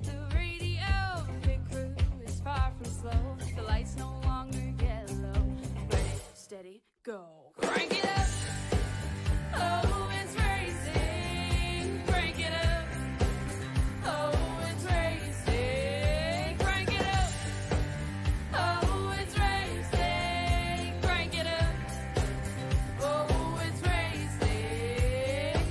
The radio pit crew is far from slow. The lights no longer yellow. Ready, steady, go. Crank it up. Oh, it's racing. Crank it up. Oh, it's racing. Crank it up. Oh, it's racing. Crank it up. Oh, it's racing.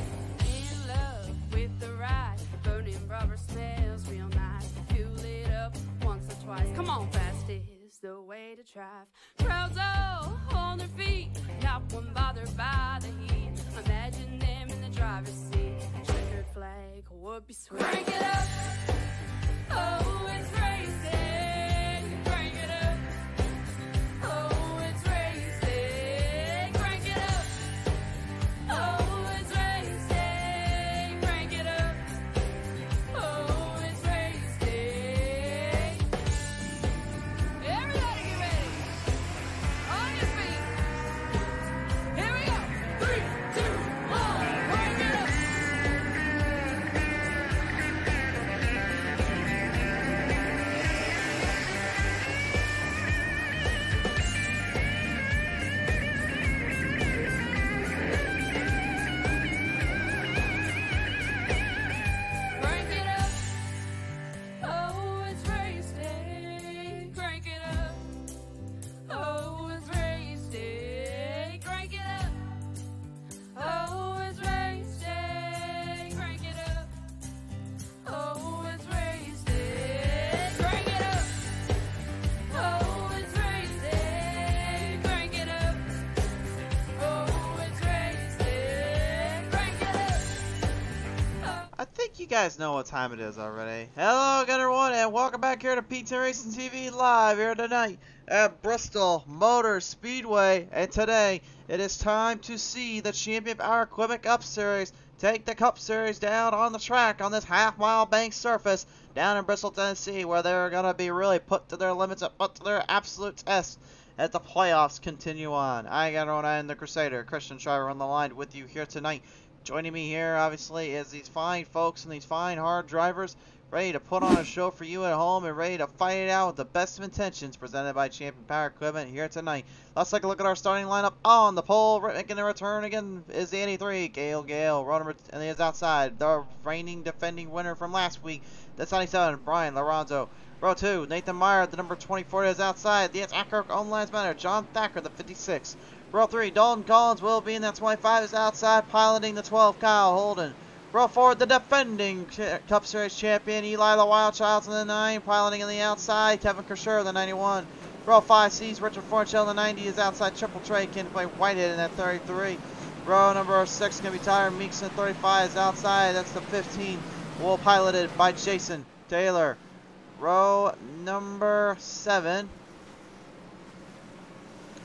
In love with the ride. Burning rubber smells real nice. Fuel it up once or twice. Come on, fast is the way to drive. Crowds all on their feet, not one bothered by the heat. Imagine them in the driver's seat. Checkered flag would be sweet. Crank it up. Oh, it's racing. Crank it up. Oh, it's racing. Crank it up. Oh, it's racing. Crank it up. Oh, it's racing. Everybody get ready. On your feet. Here we go. 3, 2, 1. Crank it up. Crank it up. Oh, it's race day. Crank it up. Oh, it's race day. Crank it up. Oh, it's race day. Crank it up. Oh, it's race day. Crank it up. Oh, it's race day. Crank it up. Oh, it's race day. Crank it up. I think you guys know what time it is already. Hello again everyone, and welcome back here to P10 Racing TV live here tonight at Bristol Motor Speedway. And today it is time to see the Champion Power Equipment Cup Series take the Cup Series down on the track on this half-mile bank surface down in Bristol, Tennessee, where they're going to be really put to their limits and put to their absolute test as the playoffs continue on. I got on, I am the Crusader, Christian Shriver, on the line with you here tonight. Joining me here, obviously, is these fine folks and these fine, hard drivers ready to put on a show for you at home and ready to fight it out with the best of intentions, presented by Champion Power Equipment here tonight. Let's take a look at our starting lineup on the pole. Making a return again is the 83, Gale. Row number, and he is outside, the reigning defending winner from last week. That's 97, Brian Lorenzo. Row 2, Nathan Meyer, the number 24, is outside. The attacker on lines matter, John Thacker, the 56. Row 3, Dalton Collins will be in that 25, is outside, piloting the 12, Kyle Holden. Row 4, the defending Cup Series champion, Eli the Wild Childs in the 9, piloting on the outside, Kevin Kersher, the 91. Row 5 sees Richard Fornchell, the 90, is outside, Triple Trey, can play Whitehead in that 33. Row number 6 is going to be Tyler Meeks in the 35, is outside, that's the 15, well piloted by Jason Taylor. Row number 7.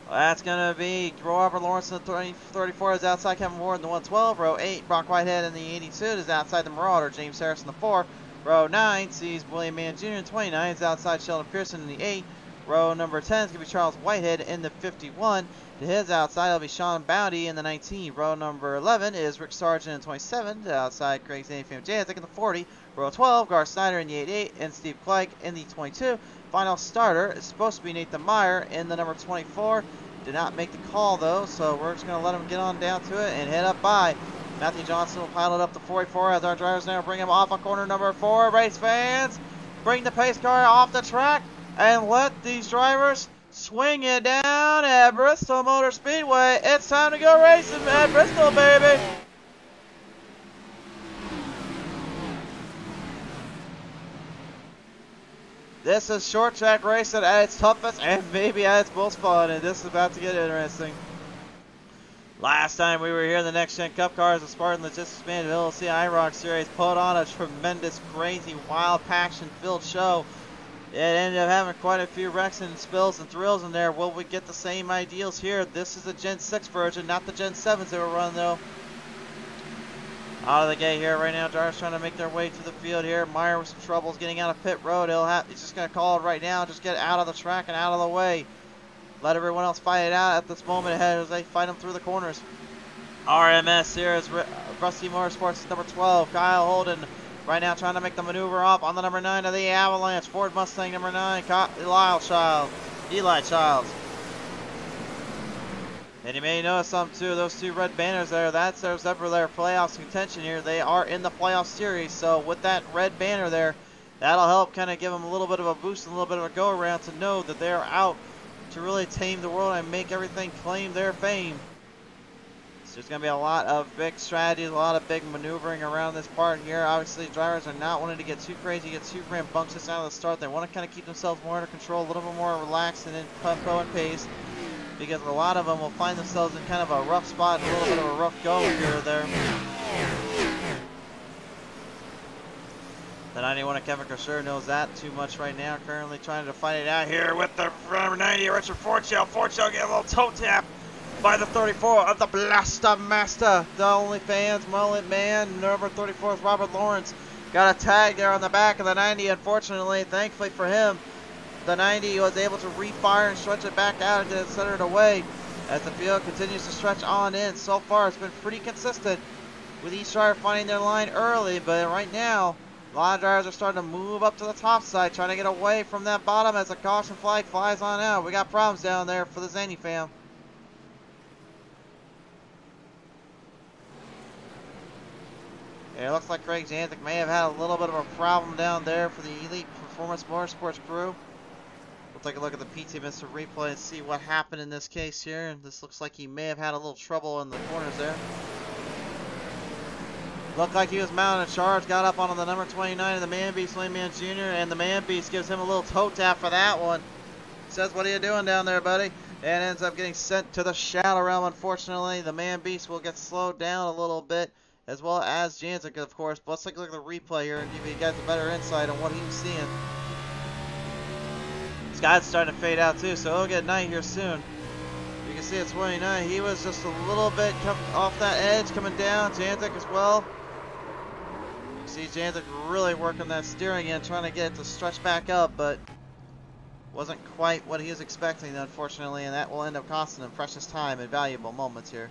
That's going to be Robert Lawrence in the 34 is outside, Kevin Ward in the 112. Row 8, Brock Whitehead in the 82 is outside, the Marauder, James Harris in the 4. Row 9 sees William Mann Jr. in the 29 is outside, Sheldon Pearson in the 8. Row number 10 is going to be Charles Whitehead in the 51. To his outside, it'll be Sean Bounty in the 19. Row number 11 is Rick Sargent in the 27. To outside, Craig Zaney from Janzik in the 40. Row 12, Gar Snyder in the 88, and Steve Clegg in the 22. Final starter is supposed to be Nathan Meyer in the number 24. Did not make the call though, so we're just going to let him get on down to it and head up by. Matthew Johnson will pilot up the 44 as our drivers now bring him off on corner number 4. Race fans, bring the pace car off the track and let these drivers swing it down at Bristol Motor Speedway. It's time to go racing at Bristol, baby. This is short track racing at its toughest and maybe at its most fun, and this is about to get interesting. Last time we were here, the Next Gen Cup cars of Spartan Logistics Man LLC IROC Series put on a tremendous, crazy, wild, passion-filled show. It ended up having quite a few wrecks and spills and thrills in there. Will we get the same ideals here? This is the Gen 6 version, not the Gen 7s that were run though. Out of the gate here right now, drivers trying to make their way to the field here. Meyer with some troubles getting out of pit road. He's just going to call it right now. Just get out of the track and out of the way. Let everyone else fight it out at this moment ahead as they fight them through the corners. RMS here is Rusty Motorsports number 12. Kyle Holden right now trying to make the maneuver off on the number 9 of the Avalanche. Ford Mustang number 9, Eli Childs. And you may notice something too, those two red banners there, that's their playoffs contention here. They are in the playoff series, so with that red banner there, that'll help kind of give them a little bit of a boost and a little bit of a go around to know that they're out to really tame the world and make everything claim their fame. So there's going to be a lot of big strategies, a lot of big maneuvering around this part here. Obviously, drivers are not wanting to get too crazy, get too rambunctious out of the start. They want to kind of keep themselves more under control, a little bit more relaxed and in tempo and pace, because a lot of them will find themselves in kind of a rough spot, a little bit of a rough go here or there. The 91 of Kevin Crusher knows that too much right now. Currently trying to fight it out here with the number 90, Richard Fortune. Fortune getting a little toe tap by the 34 of the Blaster Master. The OnlyFans mullet man, number 34 is Robert Lawrence. Got a tag there on the back of the 90. Unfortunately, thankfully for him, the 90 was able to refire and stretch it back out and get it centered away as the field continues to stretch on in. So far, it's been pretty consistent with each driver finding their line early, but right now, a lot of drivers are starting to move up to the top side, trying to get away from that bottom as the caution flag flies on out. We got problems down there for the Zanny fam. It looks like Craig Jantic may have had a little bit of a problem down there for the Elite Performance Motorsports crew. We'll take a look at the PT Mr. replay and see what happened in this case here. And this looks like he may have had a little trouble in the corners there. Looked like he was mounting a charge, got up on the number 29 of the Man Beast, Lane Man Jr., and the Man Beast gives him a little toe tap for that one. Says, what are you doing down there, buddy? And ends up getting sent to the shadow realm, unfortunately. The Man Beast will get slowed down a little bit, as well as Janzik, of course. But let's take a look at the replay here and give you guys a better insight on what he was seeing. Sky's starting to fade out too, so he'll get night here soon. You can see at 29, he was just a little bit off that edge coming down. Janzik as well. See Janzik really working that steering in, trying to get it to stretch back up, but wasn't quite what he was expecting, unfortunately, and that will end up costing him precious time and valuable moments here.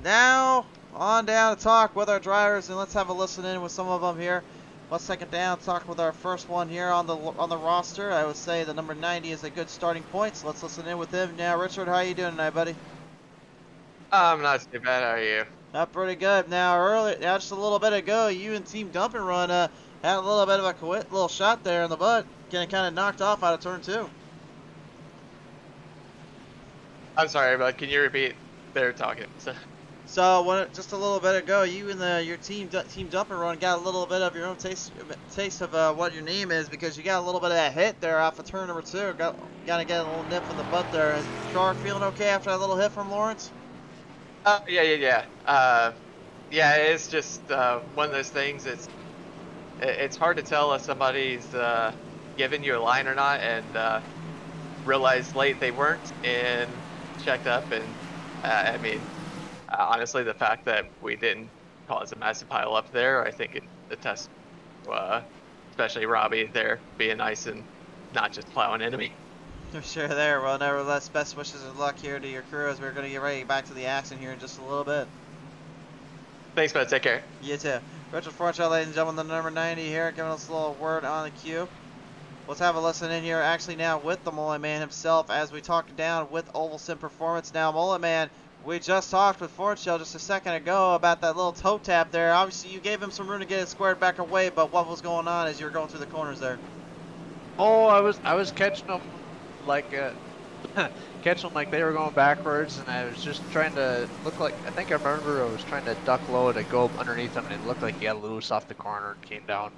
Now, on down to talk with our drivers, and let's have a listen in with some of them here. Let's take it down, talk with our first one here on the roster. I would say the number 90 is a good starting point, so let's listen in with him now. Richard, how are you doing tonight, buddy? I'm not too bad. How are you? Not pretty good. Now, just a little bit ago, you and Team Dump and Run had a little bit of a little shot there in the butt, getting kind of knocked off out of turn 2. I'm sorry, but can you repeat? They're talking. So just a little bit ago, you and your Team Dump and Run got a little bit of your own taste of what your name is, because you got a little bit of that hit there off of turn number 2. Got to get a little nip in the butt there. Is the car feeling okay after that little hit from Lawrence? Yeah. Yeah, it's just one of those things. It's hard to tell if somebody's giving you a line or not, and realized late they weren't, and checked up, and I mean, honestly, the fact that we didn't cause a massive pile up there, I think it attests, especially Robbie there being nice and not just plowing into me. For sure there. Well, nevertheless, best wishes of luck here to your crew as we're going to get ready back to the action here in just a little bit. Thanks, bud. Take care. You too. Richard Fortune, ladies and gentlemen, the number 90 here, giving us a little word on the cue. Let's have a listen in here, actually now with the Mullet Man himself, as we talk down with Ovalson Performance. Now, Mullet Man, we just talked with Fortune just a second ago about that little toe tap there. Obviously, you gave him some room to get it squared back away, but what was going on as you were going through the corners there? Oh, I was catching them like catching them like they were going backwards, and I was just trying to look like, I think I remember I was trying to duck low to go underneath them, and it looked like he got loose off the corner and came down.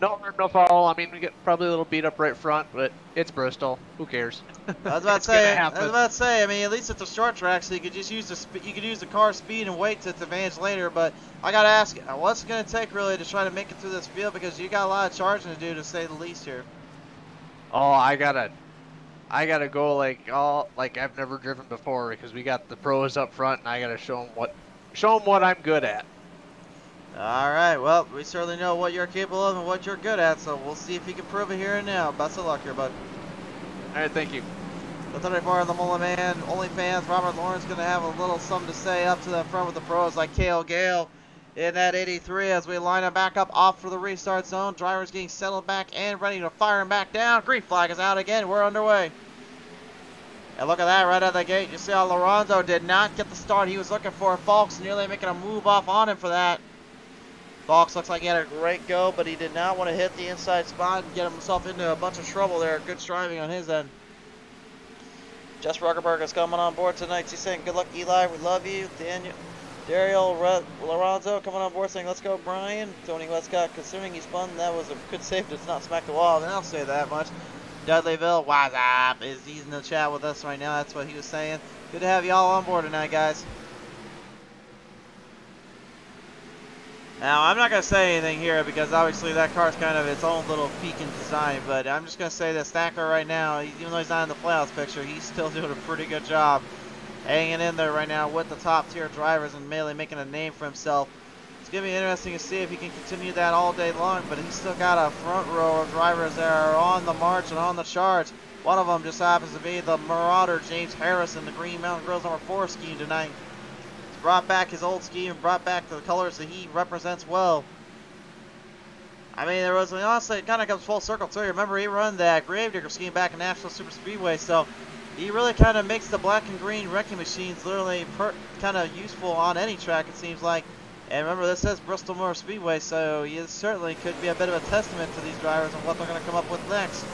No harm, no foul. I mean, we get probably a little beat up right front, but it's Bristol. Who cares? I was about to say. I mean, at least it's a short track, so you could just use the car's speed and weight to advantage later. But I gotta ask, what's it gonna take really to try to make it through this field, because you got a lot of charging to do, to say the least here. Oh, I gotta go like I've never driven before, because we got the pros up front, and I gotta show them what I'm good at. All right, well, we certainly know what you're capable of and what you're good at, so we'll see if you can prove it here and now. Best of luck here, bud. All right, thank you. The 34 of the Mullet Man, OnlyFans, Robert Lawrence going to have a little something to say up to the front with the pros like Kale Gale in that 83 as we line him back up off for the restart zone. Drivers getting settled back and ready to fire him back down. Green flag is out again. We're underway. And look at that right out of the gate. You see how Lorenzo did not get the start he was looking for. Falks nearly making a move off on him for that. Falks looks like he had a great go, but he did not want to hit the inside spot and get himself into a bunch of trouble there. Good striving on his end. Jess Ruckerberg is coming on board tonight. She's saying, good luck, Eli. We love you. Daryl Lorenzo coming on board saying, let's go, Brian. Tony Westcott, considering he spun, that was a good save to not smack the wall. Then I'll say that much. Dudleyville, what's up? He's in the chat with us right now. That's what he was saying. Good to have y'all on board tonight, guys. Now, I'm not going to say anything here because obviously that car's kind of its own little peak in design, but I'm just going to say that Stacker right now, even though he's not in the playoffs picture, he's still doing a pretty good job hanging in there right now with the top tier drivers and mainly making a name for himself. It's going to be interesting to see if he can continue that all day long, but he's still got a front row of drivers that are on the march and on the charge. One of them just happens to be the Marauder James Harris in the Green Mountain Grills number 4 scheme tonight. Brought back his old scheme and brought back the colors that he represents well. I mean, there was, honestly, it kind of comes full circle too. Remember, he run that Gravedigger scheme back in National Super Speedway, so he really kind of makes the black and green wrecking machines literally kind of useful on any track, it seems like. And remember, this is Bristol Motor Speedway, so he certainly could be a bit of a testament to these drivers and what they're going to come up with next.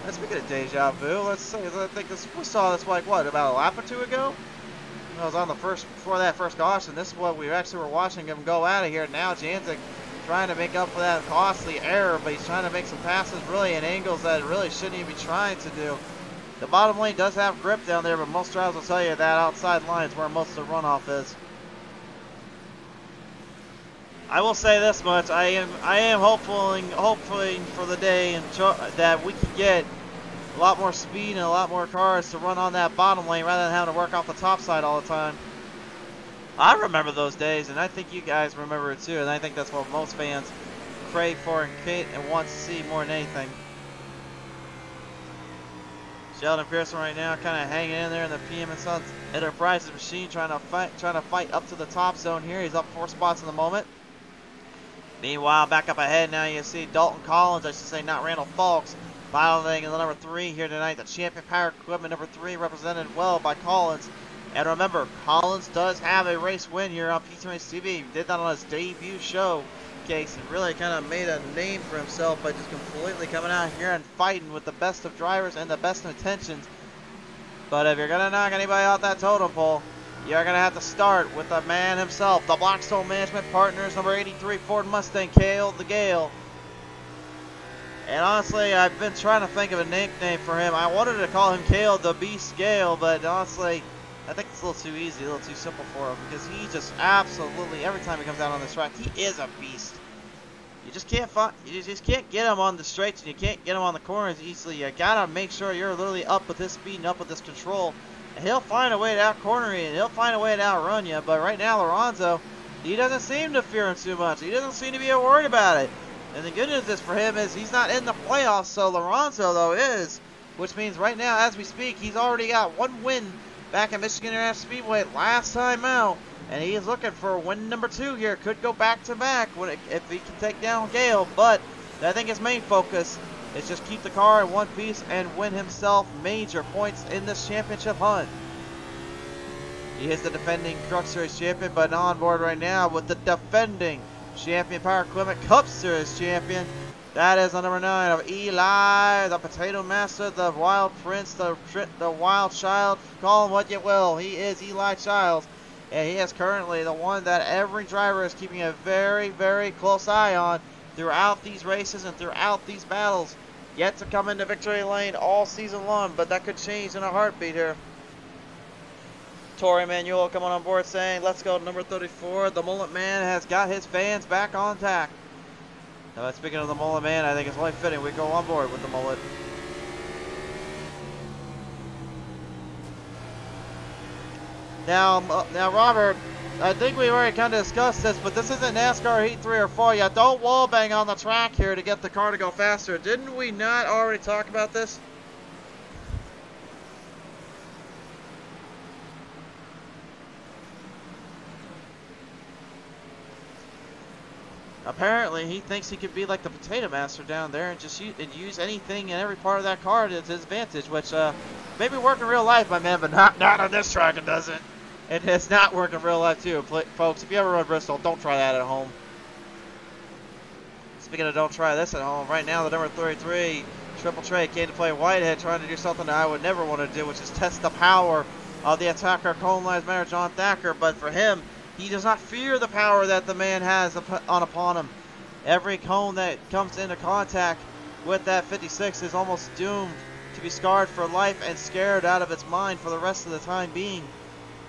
And speaking of deja vu, let's say, I think we saw this like, what, about a lap or two ago? I was on the before that first caution. This is what we actually were watching him go out of here. Now Janzik trying to make up for that costly error, but he's trying to make some passes really in angles that really shouldn't even be trying to do. The bottom lane does have grip down there, but most drivers will tell you that outside line is where most of the runoff is. I will say this much: I am hoping for the day that we can get a lot more speed and a lot more cars to run on that bottom lane rather than having to work off the top side all the time. I remember those days, and I think you guys remember it too, and I think that's what most fans crave for and want to see more than anything. Sheldon Pearson right now kind of hanging in there in the PM and Sons Enterprises machine, trying to fight up to the top zone here. He's up 4 spots in the moment. Meanwhile, back up ahead now you see Dalton Collins, I should say, not Randall Falks, piloting in the number 3 here tonight. The Champion Power Equipment number 3 represented well by Collins. And remember, Collins does have a race win here on PTRace TV. He did that on his debut show case and really kind of made a name for himself by just completely coming out here and fighting with the best of drivers and the best of intentions. But if you're going to knock anybody off that totem pole, you're going to have to start with the man himself, the Blackstone Management Partners, number 83 Ford Mustang, Kale the Gale. And honestly, I've been trying to think of a nickname for him. I wanted to call him Kale the Beast Gale, but honestly, I think it's a little too easy, a little too simple for him, because he just absolutely, every time he comes out on this track, he is a beast. You just can't get him on the straights, and you can't get him on the corners easily. You gotta make sure you're literally up with his speed and up with his control. And he'll find a way to out-corner you, and he'll find a way to outrun you. But right now, Lorenzo, he doesn't seem to fear him too much. He doesn't seem to be worried about it. And the good news is for him is he's not in the playoffs, so Lorenzo, though, is. Which means right now, as we speak, he's already got 1 win back at Michigan International Speedway last time out. And he is looking for win number 2 here. Could go back-to-back if he can take down Gale. But I think his main focus is just keep the car in one piece and win himself major points in this championship hunt. He is the defending Truck Series champion, but on board right now with the defending Champion Power Equipment Cup Series champion. That is the number 9 of Eli, the Potato Master, the Wild Prince, the Wild Child. Call him what you will. He is Eli Childs, and he is currently the one that every driver is keeping a very, very close eye on throughout these races and throughout these battles. Yet to come into victory lane all season long, but that could change in a heartbeat here. Torrey Manuel coming on board saying, let's go number 34. The Mullet Man has got his fans back on tack. Now, speaking of the Mullet Man, I think it's only fitting we go on board with the Mullet. Now, Robert, I think we've already kind of discussed this, but this isn't NASCAR Heat 3 or 4 yet. Don't wall bang on the track here to get the car to go faster. Didn't we not already talk about this? apparently he thinks he could be like the potato master down there and just use anything and every part of that car to his advantage, which maybe work in real life, my man, but not on this track. It doesn't. It does not work in real life too, folks. If you ever run Bristol, don't try that at home. Speaking of don't try this at home, right now the number 33 Triple Trey came to play Whitehead, trying to do something that I would never want to do, which is test the power of the attacker Cone Lives Matter John Thacker. But for him, he does not fear the power that the man has upon him. Every cone that comes into contact with that 56 is almost doomed to be scarred for life and scared out of its mind for the rest of the time being.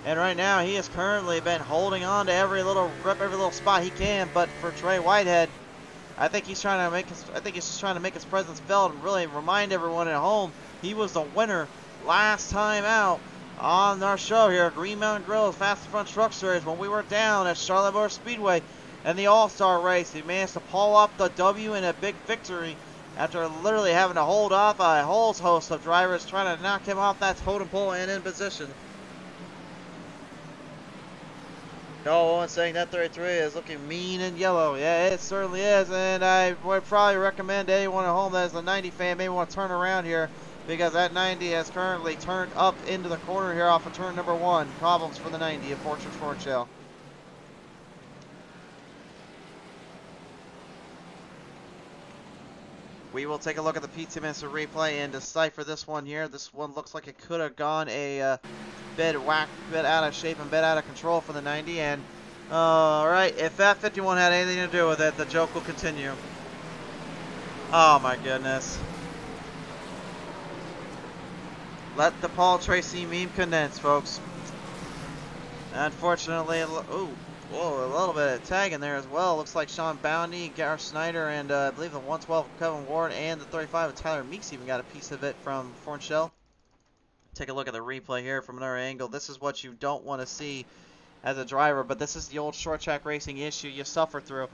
And right now, he has currently been holding on to every little grip, every little spot he can. But for Trey Whitehead, I think he's trying to make just trying to make his presence felt and really remind everyone at home he was the winner last time out on our show here, Green Mountain Grill's Fast and Front Truck Series, when we were down at Charlotte Motor Speedway in the All-Star race. He managed to pull up the W in a big victory after literally having to hold off a whole host of drivers trying to knock him off that totem pole and in position. No one saying that 33 is looking mean and yellow. Yeah, it certainly is, and I would probably recommend to anyone at home that is a 90 fan maybe want to turn around here, because that 90 has currently turned up into the corner here off of turn number 1. Problems for the 90 of Fortune Fortune. We will take a look at the P2 minutes of replay and decipher this one here. This one looks like it could have gone a bit out of shape and bit out of control for the 90. And alright, if that 51 had anything to do with it, the joke will continue. Oh my goodness. Let the Paul Tracy meme condense, folks. Unfortunately, ooh. Whoa, a little bit of tag in there as well. Looks like Sean Bounty, Gareth Snyder, and I believe the 112 Kevin Ward and the 35 of Tyler Meeks even got a piece of it from Fornshell. Take a look at the replay here from another angle. This is what you don't want to see as a driver, but this is the old short track racing issue you suffer through.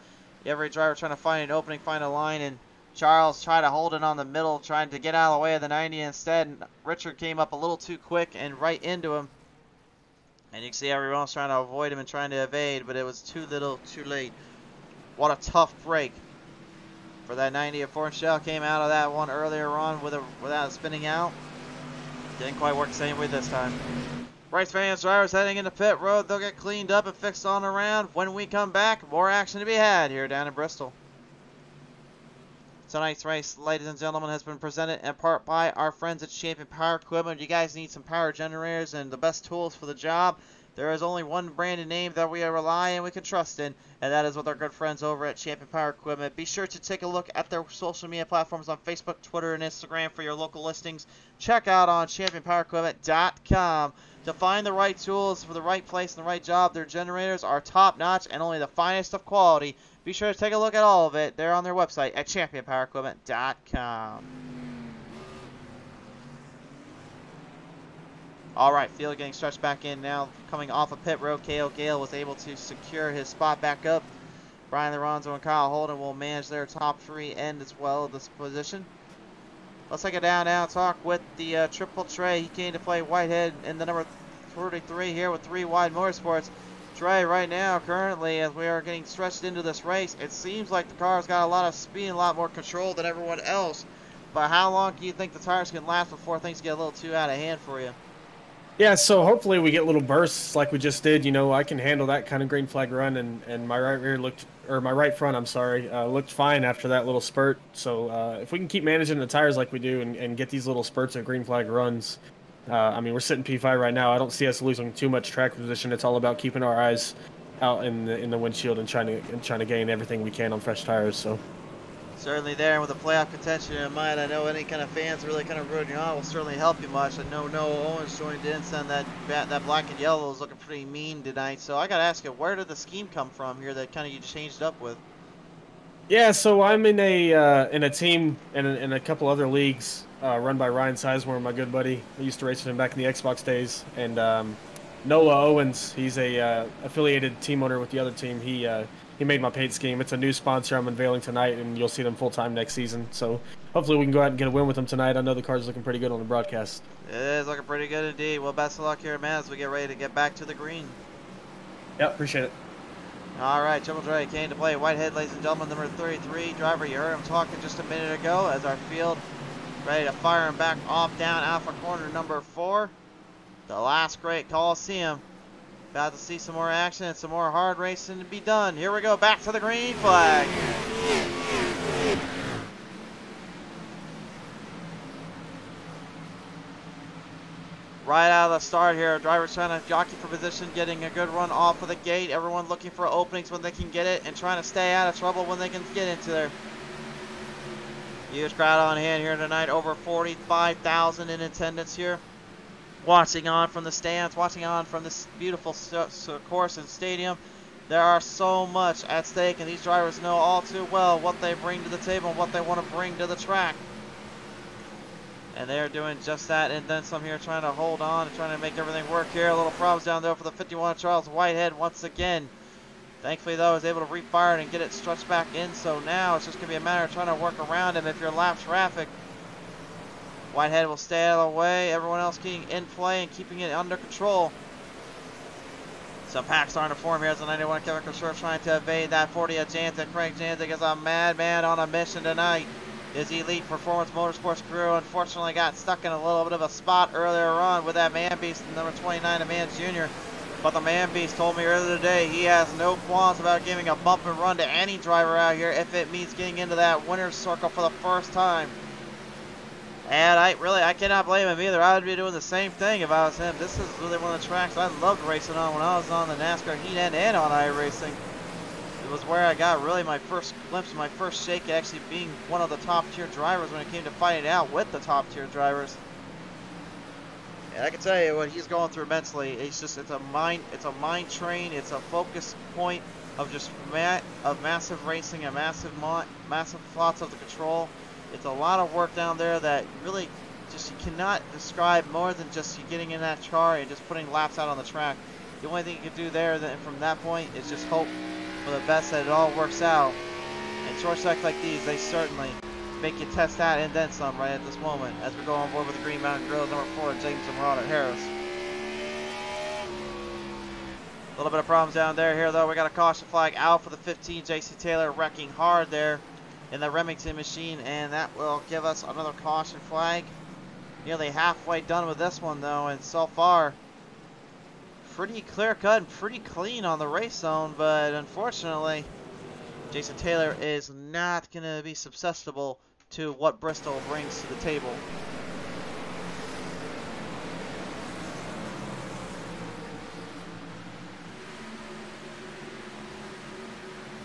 Every driver trying to find an opening, find a line, and Charles tried to hold it on the middle, trying to get out of the way of the 90 instead. And Richard came up a little too quick and right into him. And you can see everyone else trying to avoid him and trying to evade, but it was too little, too late. What a tough break for that 90 of Fornshell. Came out of that one earlier on without spinning out. Didn't quite work the same way this time. Race fans, drivers heading into pit road. They'll get cleaned up and fixed on around. When we come back, more action to be had here down in Bristol. Tonight's race, ladies and gentlemen, has been presented in part by our friends at Champion Power Equipment. You guys need some power generators and the best tools for the job. There is only one branded name that we rely and we can trust in, and that is with our good friends over at Champion Power Equipment. Be sure to take a look at their social media platforms on Facebook, Twitter, and Instagram for your local listings. Check out on championpowerequipment.com to find the right tools for the right place and the right job. Their generators are top-notch and only the finest of quality. Be sure to take a look at all of it. They're on their website at championpowerequipment.com. Alright, field getting stretched back in now. Coming off of pit road, K.O. Gale was able to secure his spot back up. Brian Lorenzo and Kyle Holden will manage their top 3 end as well of this position. Let's take a down now talk with the Triple Trey. He came to play Whitehead in the number 33 here with 3 Wide Motorsports. Trey, right now, currently, as we are getting stretched into this race, it seems like the car's got a lot of speed and a lot more control than everyone else. But how long do you think the tires can last before things get a little too out of hand for you? Yeah, so hopefully we get little bursts like we just did. You know, I can handle that kind of green flag run, and my right rear my right front, I'm sorry, looked fine after that little spurt. So if we can keep managing the tires like we do and get these little spurts of green flag runs, I mean, we're sitting P5 right now. I don't see us losing too much track position. It's all about keeping our eyes out in the windshield and trying to gain everything we can on fresh tires. So. Certainly there, and with the playoff contention in mind, I know any kind of fans really kind of rooting you on will certainly help you much. I know Noah Owens joined in, saying that black and yellow is looking pretty mean tonight. So I got to ask you, where did the scheme come from here that kind of you changed up with? Yeah, so I'm in a team and in a couple other leagues run by Ryan Sizemore, my good buddy. I used to race with him back in the Xbox days. And Noah Owens, he's a affiliated team owner with the other team. He made my paint scheme. It's a new sponsor I'm unveiling tonight, and you'll see them full-time next season. So hopefully we can go out and get a win with them tonight. I know the car's looking pretty good on the broadcast. It is looking pretty good indeed. Well, best of luck here, man, as we get ready to get back to the green. Yeah, appreciate it. All right, Triple J came to play. Whitehead, ladies and gentlemen, number 33 driver. You heard him talking just a minute ago as our field ready to fire him back off down Alpha corner number 4. The last great Coliseum. About to see some more action and some more hard racing to be done. Here we go, back to the green flag. Right out of the start here, drivers trying to jockey for position, getting a good run off of the gate. Everyone looking for openings when they can get it and trying to stay out of trouble when they can get into there. Huge crowd on hand here tonight, over 45,000 in attendance here. Watching on from the stands, watching on from this beautiful course and stadium. There are so much at stake, and these drivers know all too well what they bring to the table and what they want to bring to the track. And they're doing just that and then some here, trying to hold on and trying to make everything work here. A little problems down there for the 51 Charles Whitehead once again. Thankfully, though, I was able to refire it and get it stretched back in, so now it's just going to be a matter of trying to work around him if you're lap traffic. Whitehead will stay out of the way. Everyone else getting in play and keeping it under control. Some packs starting to form here as the 91 Kevin Khrushchev trying to evade that 40 of Janzik. Craig Janzik is a madman on a mission tonight. His Elite Performance Motorsports crew unfortunately got stuck in a little bit of a spot earlier on with that Man Beast, number 29, Amanda Jr. But the Man Beast told me earlier today he has no qualms about giving a bump and run to any driver out here if it means getting into that winner's circle for the first time. And I cannot blame him either. I would be doing the same thing if I was him. This is really one of the tracks I loved racing on when I was on the NASCAR heat end and on iRacing. It was where I got really my first glimpse, my first shake at actually being one of the top tier drivers when it came to fighting it out with the top tier drivers. And I can tell you what he's going through mentally. It's a mind train. It's a focus point of just massive racing and massive thoughts of the control. It's a lot of work down there that really just you cannot describe more than just you getting in that car and just putting laps out on the track. The only thing you can do there then from that point is just hope for the best that it all works out. And short tracks like these, they certainly make you test that and then some right at this moment as we go on board with the Green Mountain Grills number 4, James and Marauder Harris. A little bit of problems down there here though. We got a caution flag out for the 15, JC Taylor wrecking hard there in the Remington machine, and that will give us another caution flag. Nearly halfway done with this one though, and so far pretty clear cut and pretty clean on the race zone, but unfortunately Jason Taylor is not going to be susceptible to what Bristol brings to the table.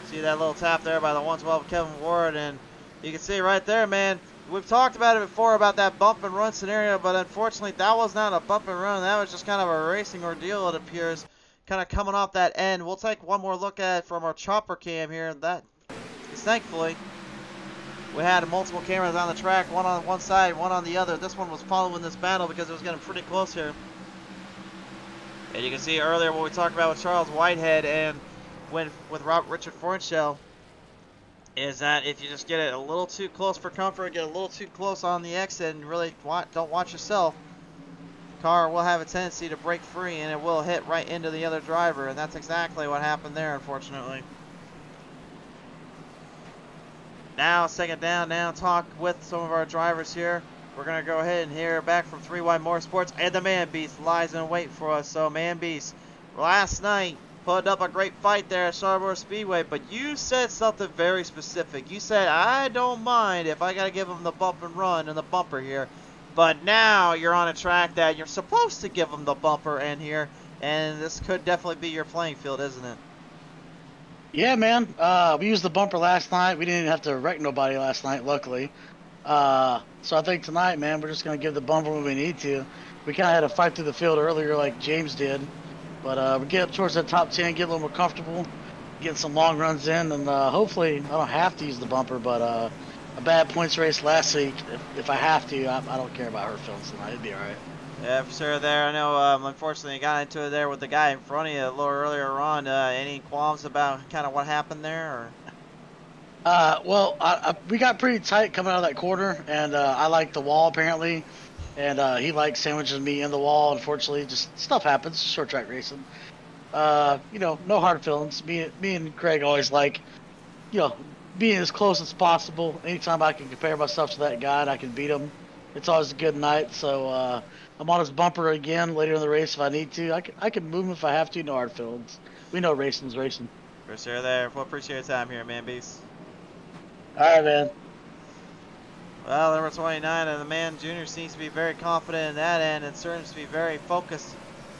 See that little tap there by the 112 Kevin Ward, and you can see right there, man, we've talked about it before about that bump and run scenario, but unfortunately that was not a bump and run. That was just kind of a racing ordeal, it appears, kind of coming off that end. We'll take one more look at it from our chopper cam here. That is thankfully we had multiple cameras on the track, one on one side, one on the other. This one was following this battle because it was getting pretty close here. And you can see earlier what we talked about with Charles Whitehead and with Richard Fornshell is that if you just get it a little too close for comfort, get a little too close on the exit and really don't watch yourself, the car will have a tendency to break free and it will hit right into the other driver, and that's exactly what happened there, unfortunately. Now, second down, now talk with some of our drivers here. We're going to go ahead and hear back from 3Y Motorsports, and the Man Beast lies in wait for us. So, Man Beast, last night, put up a great fight there at Scarborough Speedway, but you said something very specific. You said, I don't mind if I got to give them the bump and run and the bumper here, but now you're on a track that you're supposed to give them the bumper in here, and this could definitely be your playing field, isn't it? Yeah, man. We used the bumper last night. We didn't even have to wreck nobody last night, luckily. So I think tonight, man, we're just going to give the bumper when we need to. We kind of had to fight through the field earlier like James did. But we get up towards the top 10, get a little more comfortable, get some long runs in, and hopefully I don't have to use the bumper, but a bad points race last week, if I have to, I don't care about her films tonight. It'd be all right. Yeah, for sure there. I know, unfortunately, you got into it there with the guy in front of you a little earlier on. Any qualms about kind of what happened there? Or? Well, we got pretty tight coming out of that corner, and I like the wall, apparently. And he likes sandwiching me in the wall. Unfortunately, just stuff happens. Short track racing. You know, no hard feelings. Me and Craig always like, you know, being as close as possible. Anytime I can compare myself to that guy and I can beat him, it's always a good night. So I'm on his bumper again later in the race if I need to. I can move him if I have to. No hard feelings. We know racing's racing. For sure there. We'll appreciate your time here, man, Beast. All right, man. Well, number 29, and the man Junior seems to be very confident in that end and seems to be very focused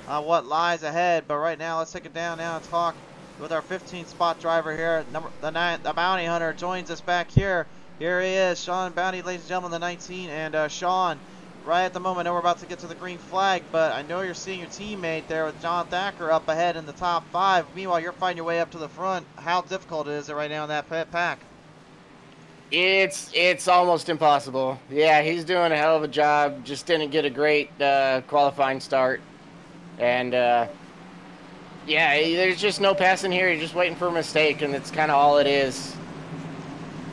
on what lies ahead. But right now, let's take it down now and talk with our 15 spot driver here. The Bounty Hunter joins us back here. Here he is, Sean Bounty, ladies and gentlemen, the 19. And Sean, right at the moment, I know we're about to get to the green flag, but I know you're seeing your teammate there with John Thacker up ahead in the top 5. Meanwhile, you're fighting your way up to the front. How difficult is it right now in that pack? It's almost impossible. Yeah, he's doing a hell of a job. Just didn't get a great qualifying start. And, yeah, there's just no passing here. You're just waiting for a mistake, and it's kind of all it is.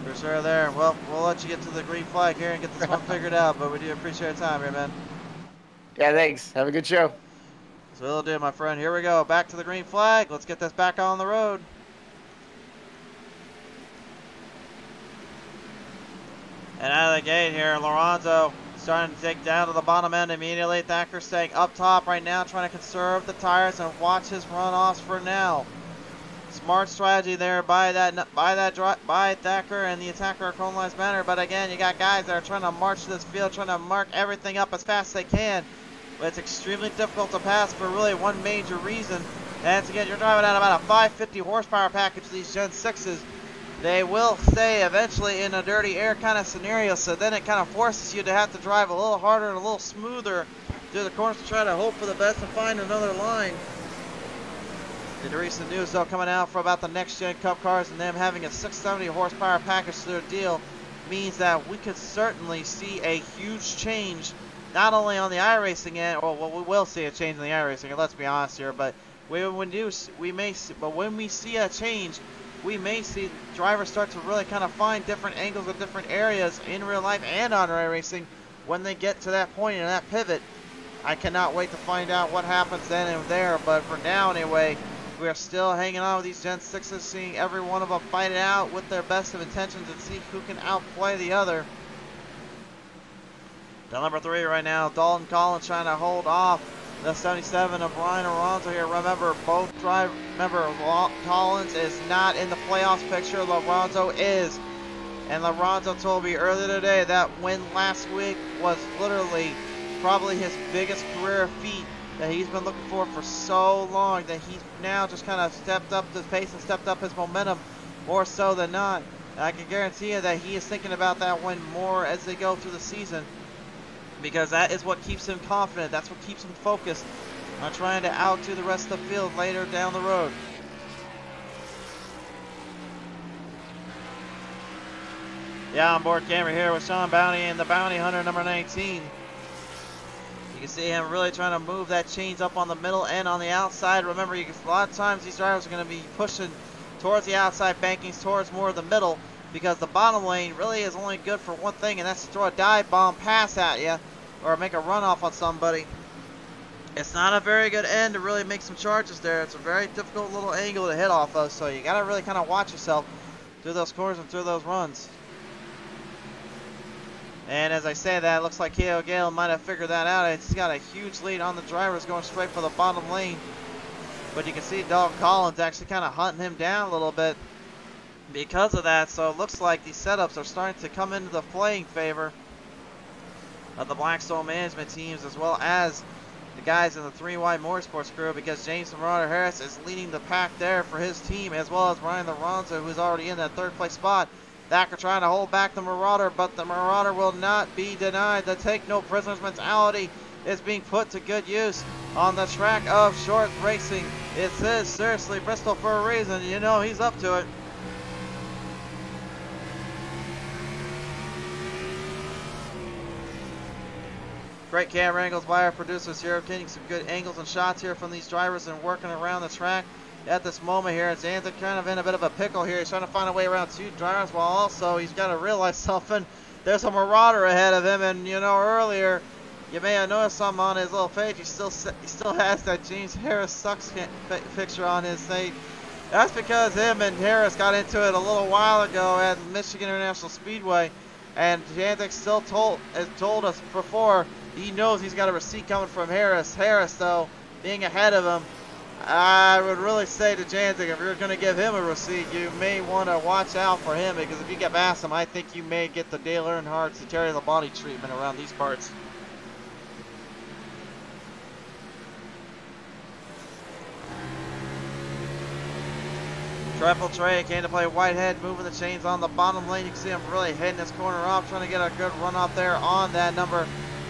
For sure there. Well, we'll let you get to the green flag here and get this one figured out, but we do appreciate your time here, man. Yeah, thanks. Have a good show. So we'll do, my friend. Here we go. Back to the green flag. Let's get this back on the road. And out of the gate here, Lorenzo starting to take down to the bottom end immediately. Thacker staying up top right now, trying to conserve the tires and watch his runoffs for now. Smart strategy there by Thacker and the attacker of Cone Lives Matter. But again, you got guys that are trying to march to this field, trying to mark everything up as fast as they can. But it's extremely difficult to pass for really one major reason. And again, you're driving at about a 550 horsepower package, these Gen 6s. They will stay eventually in a dirty air kind of scenario, so then it kind of forces you to have to drive a little harder and a little smoother through the corners to try to hope for the best and find another line. The recent news though coming out for about the next gen Cup cars and them having a 670 horsepower package to their deal means that we could certainly see a huge change, not only on the iRacing end, or well, we will see a change in the iRacing end, let's be honest here, but when we see a change, we may see drivers start to really kind of find different angles of different areas in real life and on iRacing when they get to that point in that pivot. I cannot wait to find out what happens then and there, but for now anyway, we are still hanging on with these Gen 6s, seeing every one of them fight it out with their best of intentions and see who can outplay the other. The number 3 right now, Dalton Collins trying to hold off the 77 of Ryan Alonso here. Remember, Collins is not in the playoffs picture. Alonso is. And Alonso told me earlier today that win last week was literally probably his biggest career feat that he's been looking for so long, that he's now just kind of stepped up the pace and stepped up his momentum more so than not. And I can guarantee you that he is thinking about that win more as they go through the season, because that is what keeps him confident. That's what keeps him focused on trying to outdo the rest of the field later down the road. Yeah, on board camera here with Sean Bounty and the Bounty Hunter number 19. You can see him really trying to move that change up on the middle and on the outside. Remember, a lot of times these drivers are going to be pushing towards the outside bankings, towards more of the middle, because the bottom lane really is only good for one thing, and that's to throw a dive bomb pass at you or make a runoff on somebody. It's not a very good end to really make some charges there. It's a very difficult little angle to hit off of, so you got to really kind of watch yourself through those corners and through those runs. And as I say that, it looks like K.O. Gale might have figured that out. He's got a huge lead on the drivers going straight for the bottom lane. But you can see Dalton Collins actually kind of hunting him down a little bit because of that. So it looks like these setups are starting to come into the playing favor of the Blackstone management teams, as well as the guys in the 3Y Motorsports crew, because James Marauder Harris is leading the pack there for his team, as well as Ryan Alonso, who's already in that third place spot. Thacker trying to hold back the Marauder, but the Marauder will not be denied. The take no prisoners mentality is being put to good use on the track of short racing. It says seriously Bristol for a reason. You know he's up to it. Great camera angles by our producers here, getting some good angles and shots here from these drivers and working around the track. At this moment here, it's Anthony kind of in a bit of a pickle here. He's trying to find a way around two drivers, while also he's got to realize something. There's a Marauder ahead of him, and you know earlier You may have noticed some on his little page. He still has that James Harris sucks picture on his site. That's because him and Harris got into it a little while ago at Michigan International Speedway, and Jantic still has told us before he knows he's got a receipt coming from Harris. Harris, though, being ahead of him, I would really say to Jantic, if you're going to give him a receipt, you may want to watch out for him, because if you get past him, I think you may get the Dale Earnhardt's the Terry Labonte treatment around these parts. Triple Trey came to play Whitehead, moving the chains on the bottom lane. You can see him really hitting this corner off, trying to get a good run up there on that number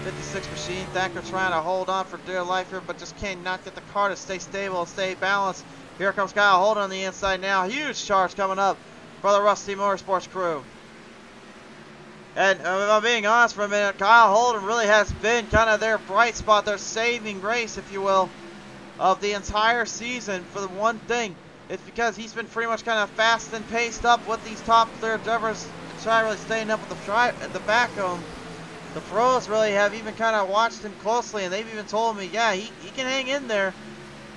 56 machine. Thacker trying to hold on for dear life here, but just cannot get the car to stay stable and stay balanced. Here comes Kyle Holden on the inside now. Huge charge coming up for the Rusty Motorsports crew. And if I'm being honest for a minute, Kyle Holden really has been kind of their bright spot, their saving grace, if you will, of the entire season. For the one thing, it's because he's been pretty much kind of fast and paced up with these top clear drivers to try really staying up with the back of him. The pros really have even kind of watched him closely, and they've even told me, yeah, he can hang in there.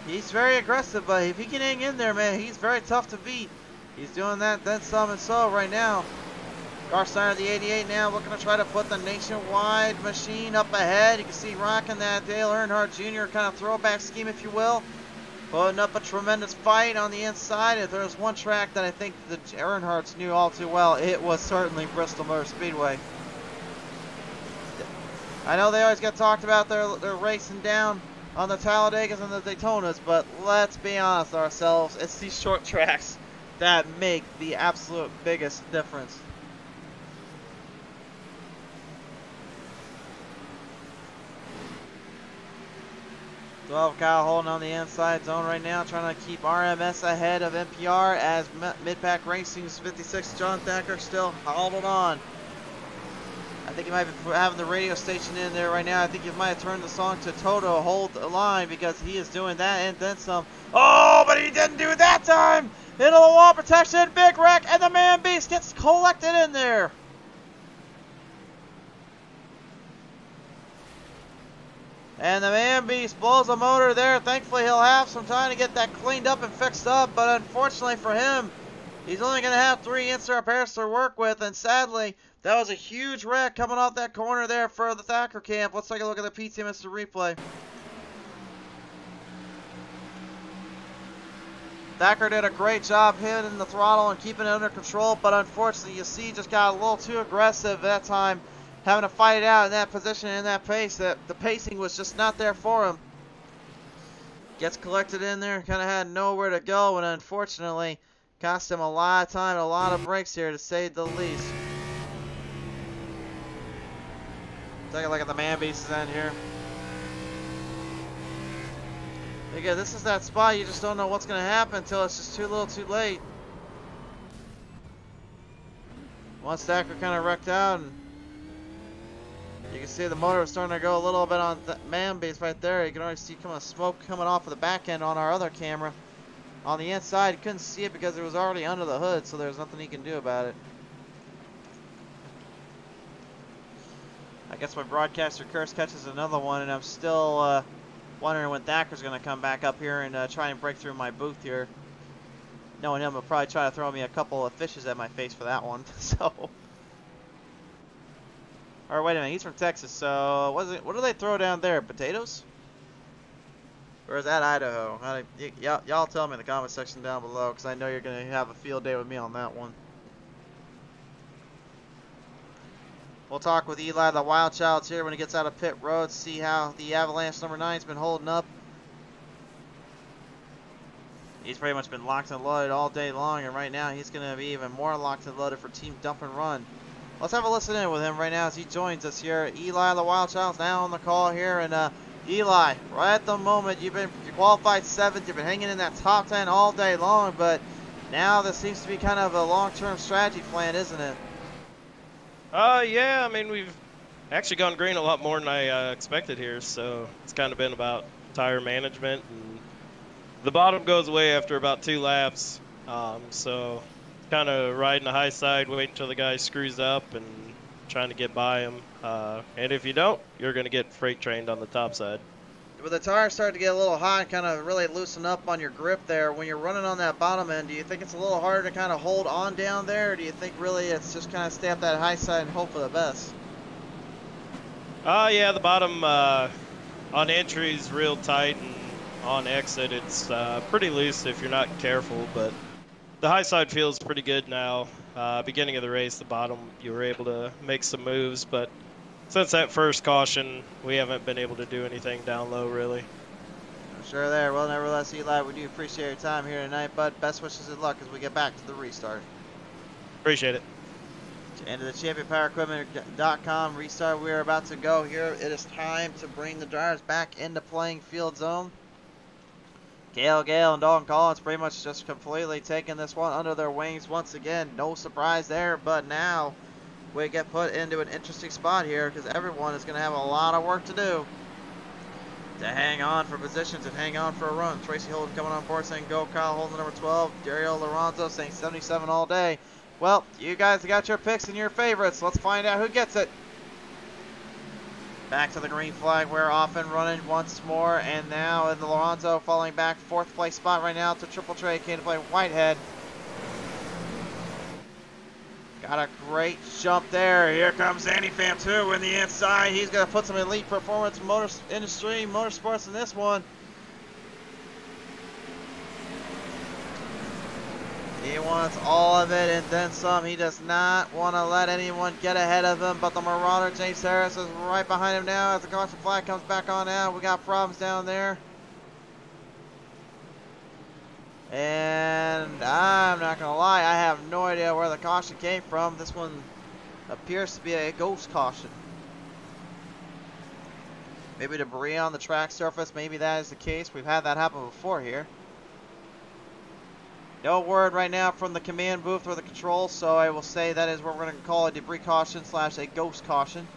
He's very aggressive, but if he can hang in there, man, he's very tough to beat. He's doing that, then some and so right now. Garsteiner, the 88 now, looking to try to put the Nationwide machine up ahead. You can see rocking that Dale Earnhardt Jr. kind of throwback scheme, if you will. Putting up a tremendous fight on the inside. If there's one track that I think the Earnhardts knew all too well, it was certainly Bristol Motor Speedway. I know they always get talked about they're racing down on the Talladegas and the Daytonas, but let's be honest ourselves, it's these short tracks that make the absolute biggest difference. So Kyle Holden on the inside zone right now, trying to keep RMS ahead of NPR as Mid-Pack Racing's 56 John Thacker still holding on. I think he might be having the radio station in there right now. I think he might have turned the song to Toto, hold the line, because he is doing that and then some. Oh, but he didn't do it that time! Into the wall protection, big wreck, and the Man Beast gets collected in there. And the Man Beast blows the motor there. Thankfully, he'll have some time to get that cleaned up and fixed up, but unfortunately for him, he's only going to have 3 insert repairs to work with, and sadly, that was a huge wreck coming off that corner there for the Thacker camp. Let's take a look at the PTMS replay. Thacker did a great job hitting the throttle and keeping it under control, but unfortunately, you see, just got a little too aggressive that time, having to fight it out in that position and that pace. That the pacing was just not there for him. Gets collected in there, kind of had nowhere to go, and unfortunately, cost him a lot of time and a lot of breaks here, to say the least. Take a look at the Man Beast's end here. Again, this is that spot you just don't know what's going to happen until it's just too little too late. Once Thacker kind of wrecked out, and you can see the motor was starting to go a little bit on the Man Beast right there. You can already see smoke coming off of the back end on our other camera. On the inside, you couldn't see it because it was already under the hood, so there's nothing he can do about it. I guess my broadcaster curse catches another one, and I'm still wondering when Thacker's going to come back up here and try and break through my booth here. Knowing him, he'll probably try to throw me a couple of fishes at my face for that one. So, or wait a minute, he's from Texas, so what do they throw down there? Potatoes? Or is that Idaho? Y'all tell me in the comment section down below, because I know you're going to have a field day with me on that one. We'll talk with Eli, the Wild Childs, here when he gets out of pit road, see how the Avalanche number 9's been holding up. He's pretty much been locked and loaded all day long, and right now he's going to be even more locked and loaded for Team Dump and Run. Let's have a listen in with him right now as he joins us here. Eli, the Wild Child's now on the call here, and Eli, right at the moment, you qualified 7th, you've been hanging in that top 10 all day long, but now this seems to be kind of a long-term strategy plan, isn't it? Yeah, I mean, we've actually gone green a lot more than I expected here, so it's kind of been about tire management, and the bottom goes away after about 2 laps, so kind of riding the high side, waiting until the guy screws up, and trying to get by them. And if you don't, you're going to get freight trained on the top side. With the tires starting to get a little hot, kind of really loosen up on your grip there, when you're running on that bottom end, do you think it's a little harder to kind of hold on down there, or do you think really it's just kind of stay up that high side and hope for the best? Yeah, the bottom on entry is real tight, and on exit it's pretty loose if you're not careful, but the high side feels pretty good now. Beginning of the race, the bottom, you were able to make some moves, but since that first caution, we haven't been able to do anything down low, really. Sure there. Well, nevertheless, Eli, we do appreciate your time here tonight, bud. Best wishes and luck as we get back to the restart. Appreciate it. And to the championpowerequipment.com restart, we are about to go here. It is time to bring the drivers back into playing field zone. Gale, and Dalton Collins pretty much just completely taking this one under their wings once again. No surprise there, but now we get put into an interesting spot here because everyone is going to have a lot of work to do to hang on for positions and hang on for a run. Tracy Holden coming on board saying go Kyle Holden number 12. Dario Lorenzo saying 77 all day. Well, you guys got your picks and your favorites. Let's find out who gets it. Back to the green flag. We're off and running once more. And now in the Lorenzo falling back. 4th place spot right now to Triple Trey. Came to play Whitehead. Got a great jump there. Here comes Andy Pham too in the inside. He's going to put some elite performance motorsports in this one. He wants all of it and then some. He does not want to let anyone get ahead of him, but the Marauder, James Harris, is right behind him now as the caution flag comes back on now. We got problems down there. And I'm not going to lie, I have no idea where the caution came from. This one appears to be a ghost caution. Maybe debris on the track surface, maybe that is the case. We've had that happen before here. No word right now from the command booth or the controls, so I will say that is what we're going to call a debris caution / a ghost caution.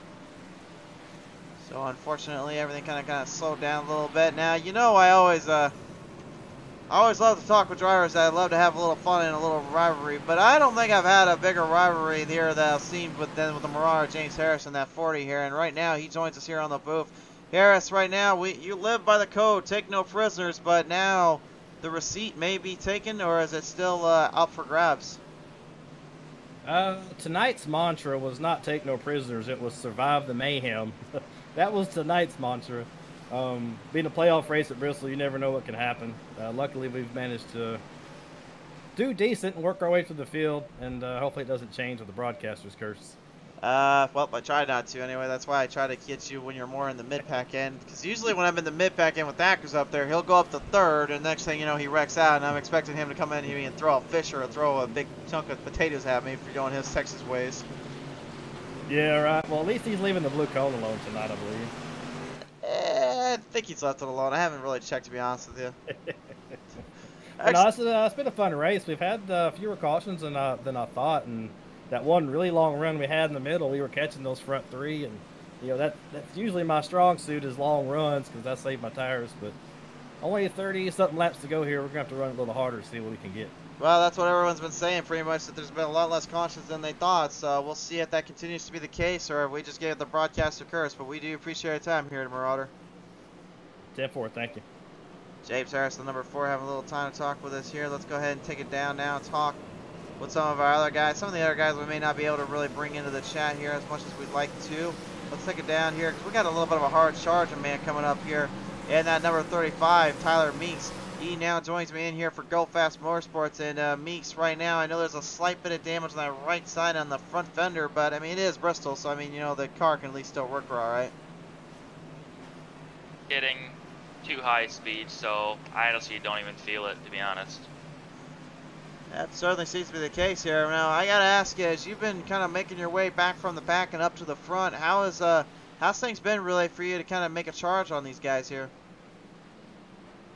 So unfortunately, everything kind of slowed down a little bit. Now, you know, I always love to talk with drivers. I love to have a little fun and a little rivalry, but I don't think I've had a bigger rivalry here that I've seen with the Marauder, James Harris, in that 40 here. And right now, he joins us here on the booth. Harris, right now, you live by the code, take no prisoners, but now the receipt may be taken, or is it still up for grabs? Tonight's mantra was not take no prisoners. It was survive the mayhem. That was tonight's mantra. Being a playoff race at Bristol, you never know what can happen. Luckily, we've managed to do decent and work our way through the field, and hopefully it doesn't change with the broadcaster's curse. Well, I try not to anyway. That's why I try to get you when you're more in the mid-pack end. Because usually when I'm in the mid-pack end with Ackers up there, he'll go up to 3rd, and next thing you know, he wrecks out, and I'm expecting him to come in and throw a fish or throw a big chunk of potatoes at me for going his Texas ways. Yeah, right. Well, at least he's leaving the blue cone alone tonight, I believe. I think he's left it alone. I haven't really checked, to be honest with you. No, it's been a fun race. We've had fewer cautions than I thought, and that one really long run we had in the middle, we were catching those front 3, and that's usually my strong suit is long runs because I save my tires. But only 30-something laps to go here. We're gonna have to run a little harder to see what we can get. Well, that's what everyone's been saying pretty much, that there's been a lot less cautions than they thought. So we'll see if that continues to be the case, or if we just gave the broadcaster curse. But we do appreciate your time here at Marauder. 10-4, thank you. James Harrison, number 4, having a little time to talk with us here. Let's go ahead and take it down now and talk with some of our other guys. Some of the other guys we may not be able to really bring into the chat here as much as we'd like to. Let's take it down here because we got a little bit of a hard charging man coming up here. And that number 35, Tyler Meeks. He now joins me in here for Go Fast Motorsports. And Meeks, right now, I know there's a slight bit of damage on that right side on the front fender, but I mean, it is Bristol, so I mean, the car can at least still work all right. Getting too high speed, so I honestly don't even feel it, to be honest. That certainly seems to be the case here. Now, I gotta ask you, as you've been kind of making your way back from the back and up to the front, how's things been really for you to kind of make a charge on these guys here?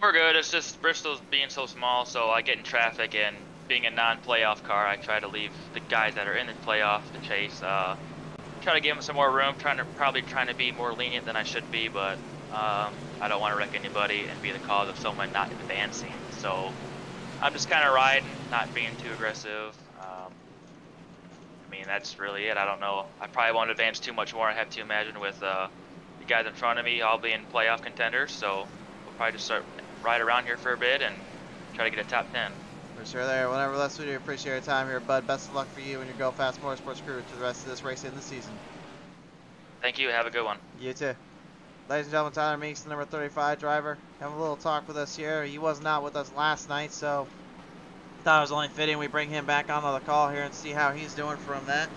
We're good. It's just Bristol's being so small, so I get in traffic, and being a non-playoff car, I try to leave the guys that are in the playoff to chase. Try to give them some more room. Probably trying to be more lenient than I should be, but I don't want to wreck anybody and be the cause of someone not advancing. So I'm just kind of riding, not being too aggressive. mean, that's really it. I don't know. I probably won't advance too much more. I have to imagine with the guys in front of me all being playoff contenders. So we'll probably just start right around here for a bit and try to get a top 10. For sure there. Whenever less we do, appreciate your time here, bud. Best of luck for you and your Go Fast Motorsports crew to the rest of this race in the season. Thank you. Have a good one. You too. Ladies and gentlemen, Tyler Meeks, the number 35 driver, having a little talk with us here. He was not with us last night, so thought it was only fitting we bring him back onto the call here and see how he's doing from that.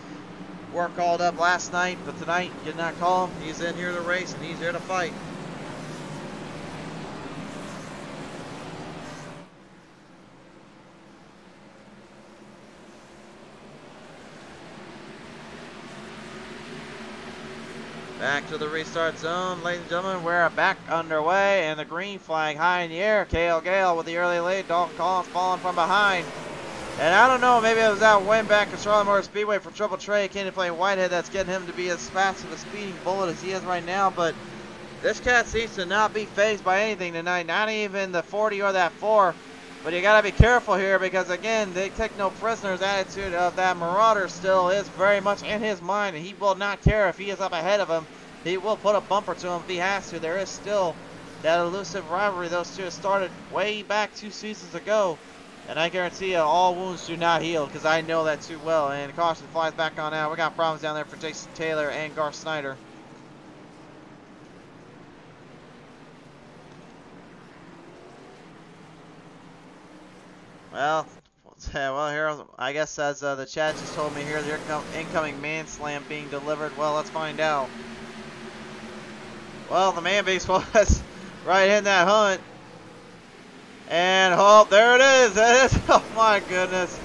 Work called up last night, but tonight did not call him. He's in here to race and he's here to fight. Back to the restart zone, ladies and gentlemen. We're back underway, and the green flag high in the air. Kale Gale with the early lead. Dalton Collins falling from behind. And I don't know, maybe it was that win back at Charlotte Motor Speedway for Triple Trey, Candy Flame Whitehead, that's getting him to be as fast of a speeding bullet as he is right now. But this cat seems to not be fazed by anything tonight, not even the 40 or that 4. But you gotta be careful here because, again, they take no prisoners attitude of that Marauder still is very much in his mind, and he will not care if he is up ahead of him. He will put a bumper to him if he has to. There is still that elusive rivalry those two started way back 2 seasons ago. And I guarantee you all wounds do not heal because I know that too well. And caution flies back on out. We got problems down there for Jason Taylor and Garth Snyder. Well, here, I guess as the chat just told me here, the incoming man slam being delivered. Well, let's find out. Well, the man beast was right in that hunt. And, oh, there it is. That is, oh my goodness.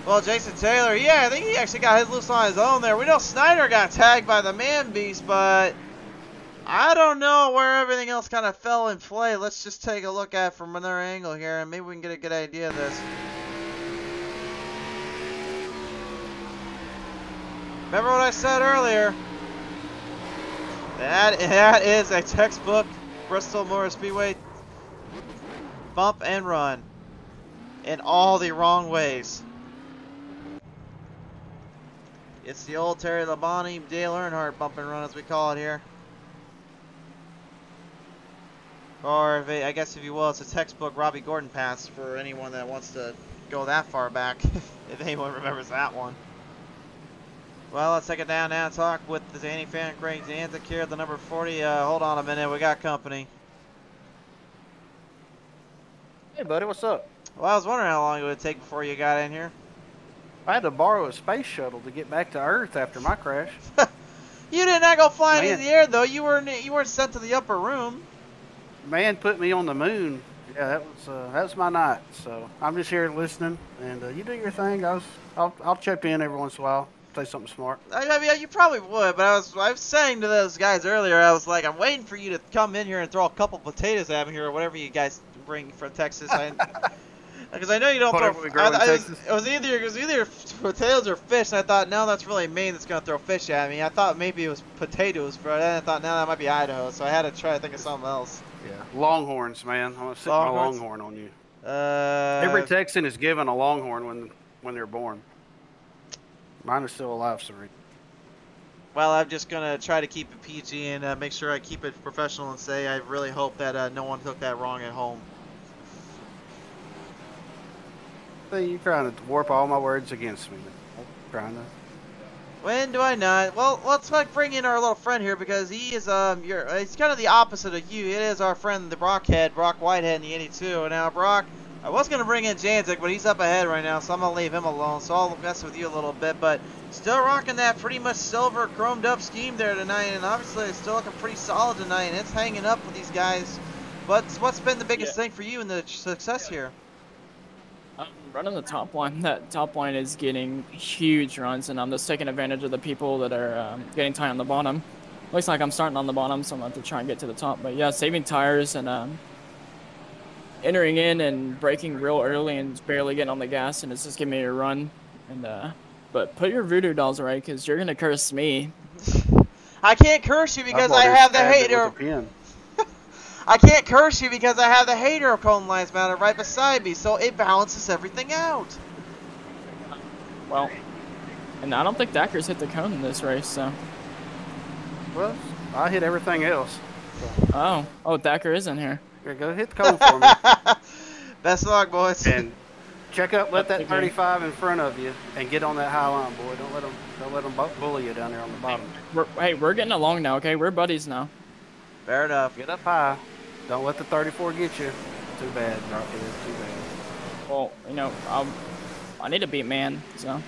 Well, Jason Taylor, yeah, I think he actually got his loose on his own there. We know Snyder got tagged by the man beast, but I don't know where everything else kind of fell in play. Let's just take a look at it from another angle here, and maybe we can get a good idea of this. Remember what I said earlier? That is a textbook Bristol Motor Speedway bump and run in all the wrong ways. It's the old Terry Labonte, Dale Earnhardt bump and run, as we call it here. Or, I guess if you will, it's a textbook Robbie Gordon pass for anyone that wants to go that far back, if anyone remembers that one. Well, let's take it down now and talk with the Zanny fan, Craig Zanzik here, the number 40. Hold on a minute, we got company. Hey, buddy, what's up? Well, I was wondering how long it would take before you got in here. I had to borrow a space shuttle to get back to Earth after my crash. You did not go flying in the air, though. You weren't sent to the upper room. Man put me on the moon. Yeah, that was my night. So I'm just here listening, and you do your thing. I'll chip in every once in a while. Say something smart. I mean, you probably would, but I was saying to those guys earlier, I was like, I'm waiting for you to come in here and throw a couple potatoes at me here, or whatever you guys bring from Texas. Because I know you don't throw. It was either potatoes or fish, and I thought, no, that's really Maine that's gonna throw fish at me. I thought maybe it was potatoes, but then I thought, no, that might be Idaho. So I had to try to think of something else. Yeah, Longhorns, man. I'm gonna stick my Longhorn on you. Every Texan is given a Longhorn when they're born. Mine is still alive, sorry. Well, I'm just going to try to keep it PG and make sure I keep it professional and say I really hope that no one took that wrong at home. So you're trying to warp all my words against me. I'm trying to. When do I not? Well, let's bring in our little friend here because he is he's kind of the opposite of you. It is our friend, the Brock Whitehead in the 82. Now, Brock, I was going to bring in Janzik, but he's up ahead right now, so I'm going to leave him alone. So I'll mess with you a little bit, but still rocking that pretty much silver chromed up scheme there tonight, and obviously it's still looking pretty solid tonight, and it's hanging up with these guys. But what's been the biggest thing for you in the success here? Running the top line. That top line is getting huge runs, and I'm just taking advantage of the people that are getting tight on the bottom. Looks like I'm starting on the bottom, so I'm going to have to try and get to the top. But yeah, saving tires and entering in and braking real early and barely getting on the gas, and it's just giving me a run. And but put your voodoo dolls away, because you're going to curse me. I can't curse you because I have the hater. I can't curse you because I have the hater cone lines mounted right beside me, so it balances everything out. Well, And I don't think Dacker's hit the cone in this race, so. Well, I hit everything else. So. Oh, Dacker is in here. Here, go hit the cone for me. Best of luck, boys. And check up, let that Okay. 35 in front of you, and get on that high line, boy. Don't let them bully you down there on the bottom. We're getting along now, okay? We're buddies now. Fair enough. Get up high. Don't let the 34 get you. Too bad, Rocky. Too bad. Well, you know, I need to beat man, so.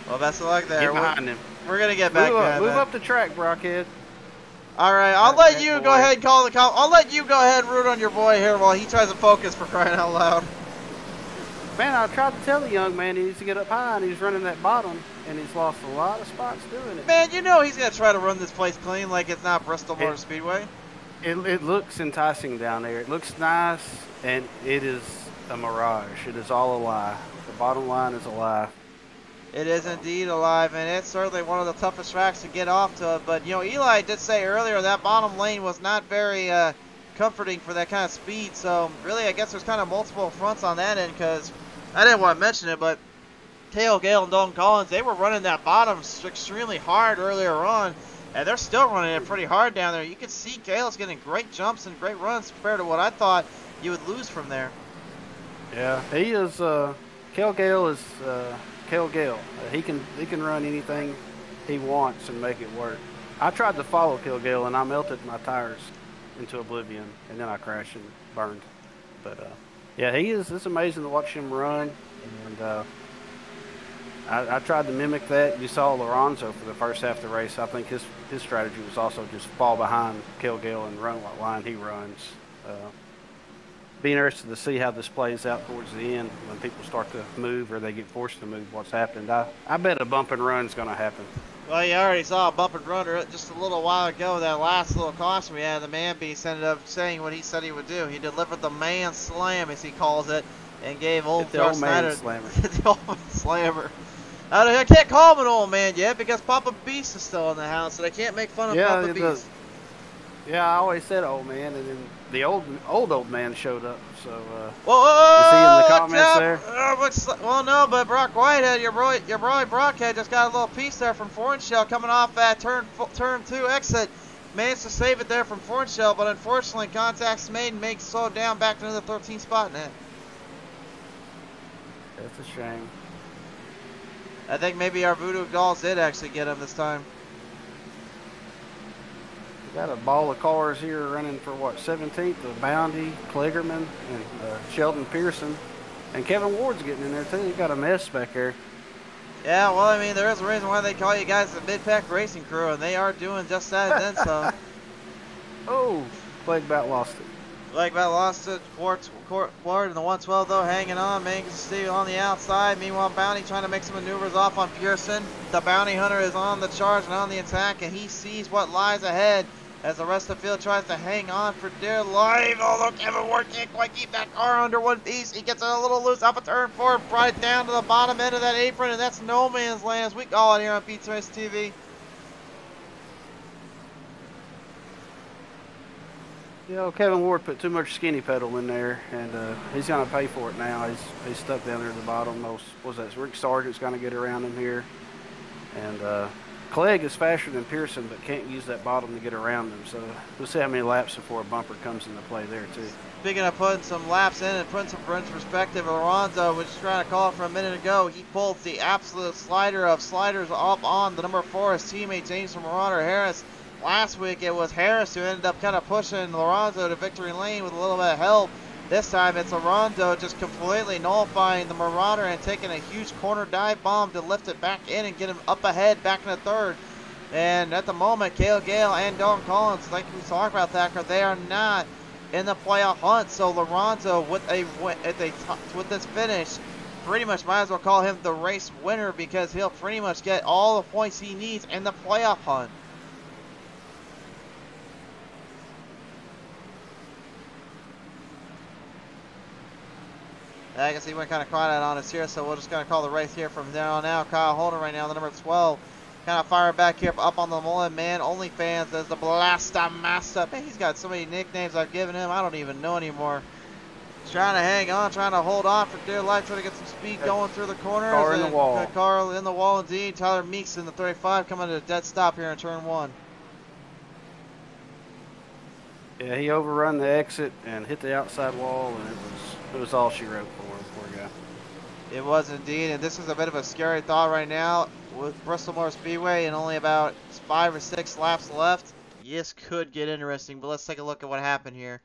Well, best of luck there. Get behind him. We're gonna get back there. Move up the track, Brockhead. All right, I'll let you go ahead and call the call. I'll let you go ahead and root on your boy here while he tries to focus, for crying out loud. Man, I tried to tell the young man he needs to get up high, and he's running that bottom, and he's lost a lot of spots doing it. Man, you know he's gonna try to run this place clean like it's not Bristol Motor Speedway. It looks enticing down there. It looks nice, and it is a mirage. It is all a lie. The bottom line is a lie. It is indeed alive, and it's certainly one of the toughest tracks to get off to. But, you know, Eli did say earlier that bottom lane was not very comforting for that kind of speed. So, really, I guess there's kind of multiple fronts on that end, because I didn't want to mention it, but Cale Gale and Dalton Collins, they were running that bottom extremely hard earlier on, and they're still running it pretty hard down there. You can see Gale's getting great jumps and great runs compared to what I thought you would lose from there. Yeah, he is. Cale Gale is Cale Gale. He can run anything he wants and make it work. I tried to follow Cale Gale, and I melted my tires into oblivion, and then I crashed and burned. But yeah, he is. It's amazing to watch him run, and I tried to mimic that. You saw Lorenzo for the first half of the race. I think his strategy was also just fall behind Cale Gale and run what line he runs. Be interested to see how this plays out towards the end when people start to move or they get forced to move. What's happened? I bet a bump and run is going to happen. Well, you already saw a bump and runner just a little while ago. That last little caution we had, the man beast ended up saying what he said he would do. He delivered the man slam, as he calls it, and gave old old Snyder man slammer. the old man slammer. I can't call him an old man yet because Papa Beast is still in the house, and I can't make fun of Papa Beast. Yeah, I always said old man, and then the old man showed up. So, whoa, you see in the comments there? Well, no, but Brock Whitehead, your boy Brockhead, just got a little piece there from Fornshell coming off that turn 2 exit. Managed to save it there from Fornshell, but unfortunately, contacts made and makes slowed down back to the 13th spot in it. That's a shame. I think maybe our voodoo dolls did actually get him this time. We got a ball of cars here running for what, 17th? Bounty, Kligerman, and Sheldon Pearson. And Kevin Ward's getting in there too. You got a mess back there. Yeah, well, I mean, there is a reason why they call you guys the mid-pack racing crew, and they are doing just that and then some. Oh, Plague Bat lost it. Plague Bat lost it. Ward in the 112, though, hanging on. Mangus Steve on the outside. Meanwhile, Bounty trying to make some maneuvers off on Pearson. The Bounty Hunter is on the charge and on the attack, and he sees what lies ahead as the rest of the field tries to hang on for dear life. Although Kevin Ward can't quite keep that car under one piece. He gets it a little loose off of turn 4, right down to the bottom end of that apron, and that's no man's land, as we call it here on Pizza Race TV. You know, Kevin Ward put too much skinny pedal in there, and he's going to pay for it now. He's stuck down there at the bottom. What was that? Rick Sargent's going to get around him here. And Clegg is faster than Pearson, but can't use that bottom to get around him. So we'll see how many laps before a bumper comes into play there, too. Speaking of putting some laps in and putting some into perspective, Alonso was trying to call it for a minute ago. He pulled the absolute slider of sliders up on the number 4, his teammate James Marauder Harris. Last week it was Harris who ended up kind of pushing Lorenzo to victory lane with a little bit of help. This time it's Lorenzo just completely nullifying the Marauder and taking a huge corner dive bomb to lift it back in and get him up ahead back in the 3rd. And at the moment, Cale Gale and Dalton Collins, like we talked about, Thacker, they are not in the playoff hunt. So Lorenzo, with this finish, pretty much might as well call him the race winner because he'll pretty much get all the points he needs in the playoff hunt. I guess he went kind of quiet on us here, so we're just going to call the race here from there on out. Kyle Holder right now, the number 12. Kind of fire back here up on the Mullen Man. OnlyFans as the Blaster Master. Man, he's got so many nicknames I've given him, I don't even know anymore. trying to hang on, trying to hold on for dear life, trying to get some speed going through the corners. Car in the wall. Car in the wall indeed. Tyler Meeks in the 35 coming to a dead stop here in turn 1. Yeah, he overrun the exit and hit the outside wall, and it was all she wrote for him, poor guy. It was indeed, and this is a bit of a scary thought right now with Bristol Motor Speedway and only about 5 or 6 laps left. This could get interesting, but let's take a look at what happened here.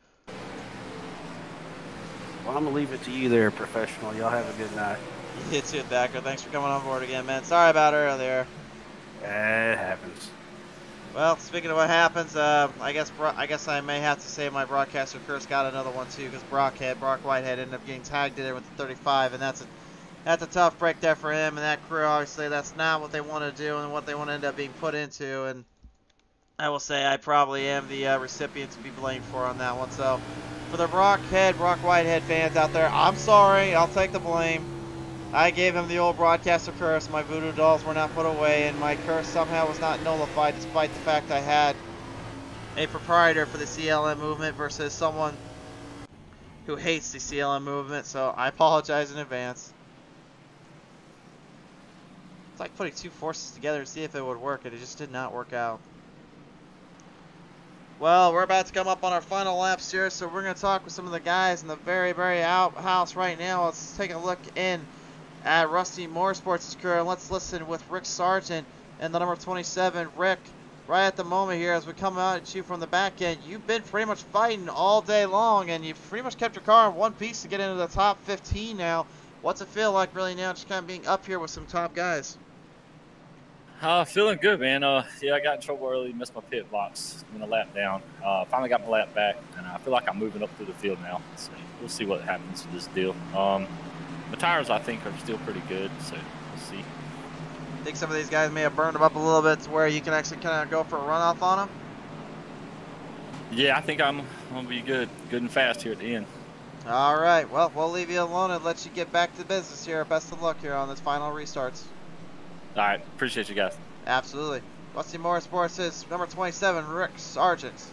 Well, I'm going to leave it to you there, professional. Y'all have a good night. You too, Thacker. Thanks for coming on board again, man. Sorry about It earlier. happens. Well, speaking of what happens, I guess I may have to say my broadcaster curse got another one too, because Brock Whitehead ended up getting tagged in there with the 35, and that's a tough break there for him and that crew. Obviously, that's not what they want to do and what they want to end up being put into. And I will say I probably am the recipient to be blamed for on that one. So for the Brock Whitehead fans out there, I'm sorry. I'll take the blame. I gave him the old broadcaster curse. My voodoo dolls were not put away, and my curse somehow was not nullified, despite the fact I had a proprietor for the CLM movement versus someone who hates the CLM movement. So I apologize in advance. It's like putting two forces together to see if it would work, and it just did not work out. Well, we're about to come up on our final laps here, so we're going to talk with some of the guys in the very, very outhouse right now. Let's take a look in at Rusty Motorsports' crew, and let's listen with Rick Sargent and the number 27, Rick. Right at the moment here, as we come out at you from the back end, you've been pretty much fighting all day long, and you've pretty much kept your car in one piece to get into the top 15 now. What's it feel like really now, just kind of being up here with some top guys? Feeling good, man. Yeah, I got in trouble early, missed my pit box, went a lap down. Finally got my lap back, and I feel like I'm moving up through the field now. So we'll see what happens with this deal. The tires, I think, are still pretty good, so we'll see. I think some of these guys may have burned them up a little bit to where you can actually kind of go for a runoff on them? Yeah, I think I'm going to be good and fast here at the end. All right, well, we'll leave you alone and let you get back to business here. Best of luck here on this final restarts. All right, appreciate you guys. Absolutely. Rusty Motorsports is number 27, Rick Sargent.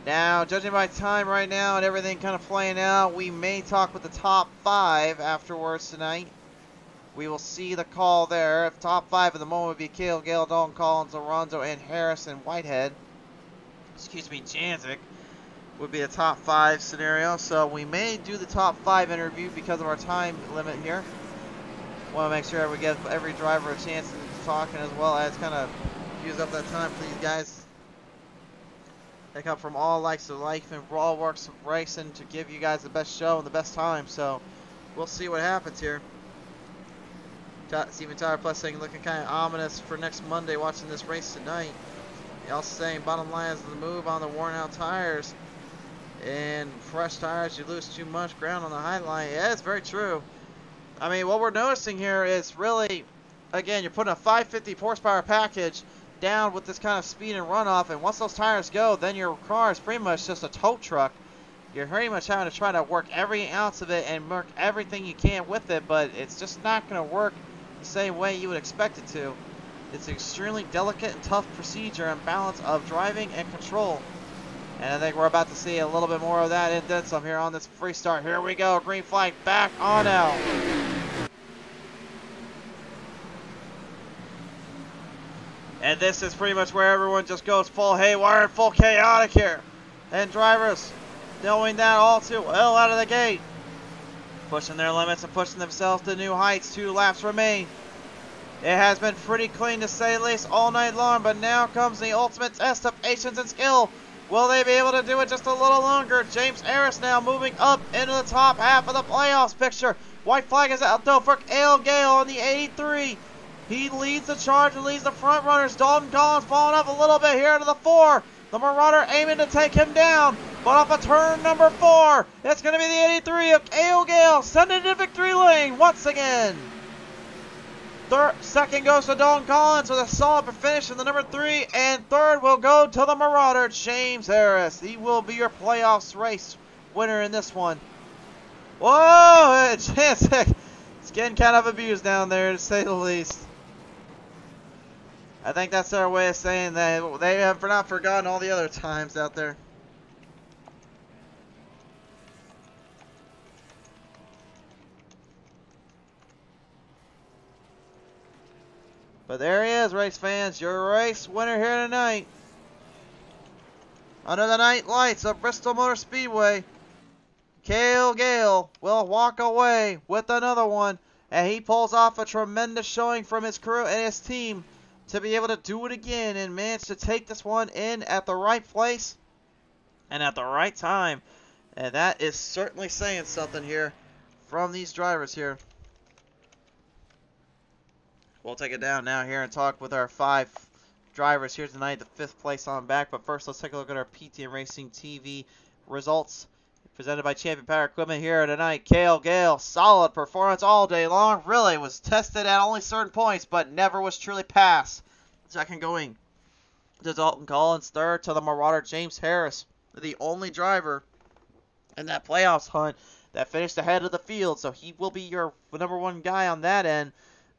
Now, judging by time right now and everything kind of playing out, we may talk with the top 5 afterwards tonight. We will see the call there. If top 5 at the moment would be Cale Gale, Dalton Collins, Alonso, and Harrison Whitehead. Excuse me, Janzik would be a top 5 scenario. So we may do the top 5 interview because of our time limit here. Want to make sure we give every driver a chance to talk, and as well as kind of use up that time for these guys. They come from all likes of life and raw works of racing to give you guys the best show and the best time. So we'll see what happens here. Steven Tyler Plus saying looking kind of ominous for next Monday watching this race tonight. He also saying bottom line is the move on the worn out tires. And fresh tires, you lose too much ground on the high line. Yeah, it's very true. I mean, what we're noticing here is really, again, you're putting a 550 horsepower package down with this kind of speed and runoff, and once those tires go, then your car is pretty much just a tow truck. You're pretty much having to try to work every ounce of it and work everything you can with it, but it's just not going to work the same way you would expect it to. It's an extremely delicate and tough procedure and balance of driving and control. And I think we're about to see a little bit more of that and then some here on this free start. Here we go, green flag back on out. And this is pretty much where everyone just goes full haywire and full chaotic here. And drivers knowing that all too well out of the gate. Pushing their limits and pushing themselves to new heights. 2 laps remain. It has been pretty clean to say the least all night long, but now comes the ultimate test of patience and skill. Will they be able to do it just a little longer? James Harris now moving up into the top half of the playoffs picture. White flag is out though for Cale Gale on the 83. He leads the charge and leads the front runners. Dalton Collins falling up a little bit here to the 4. The Marauder aiming to take him down. But off of turn number 4, it's going to be the 83 of Cale Gale. Sending it to victory lane once again. Second goes to Dalton Collins with a solid finish in the number 3. And third will go to the Marauder, James Harris. He will be your playoffs race winner in this one. Whoa, Janzik. It's getting kind of abused down there, to say the least. I think that's their way of saying that they have not forgotten all the other times out there. But there he is, race fans, your race winner here tonight. Under the night lights of Bristol Motor Speedway, Cale Gale will walk away with another one, and he pulls off a tremendous showing from his crew and his team to be able to do it again and manage to take this one in at the right place and at the right time. And that is certainly saying something here from these drivers here. We'll take it down now here and talk with our 5 drivers here tonight, the 5th place on back. But first, let's take a look at our PTM Racing TV results presented by Champion Power Equipment here tonight. Cale Gale, solid performance all day long. Really was tested at only certain points, but never was truly passed. Second going to Dalton Collins. Third to the Marauder James Harris, the only driver in that playoffs hunt that finished ahead of the field. So he will be your number 1 guy on that end.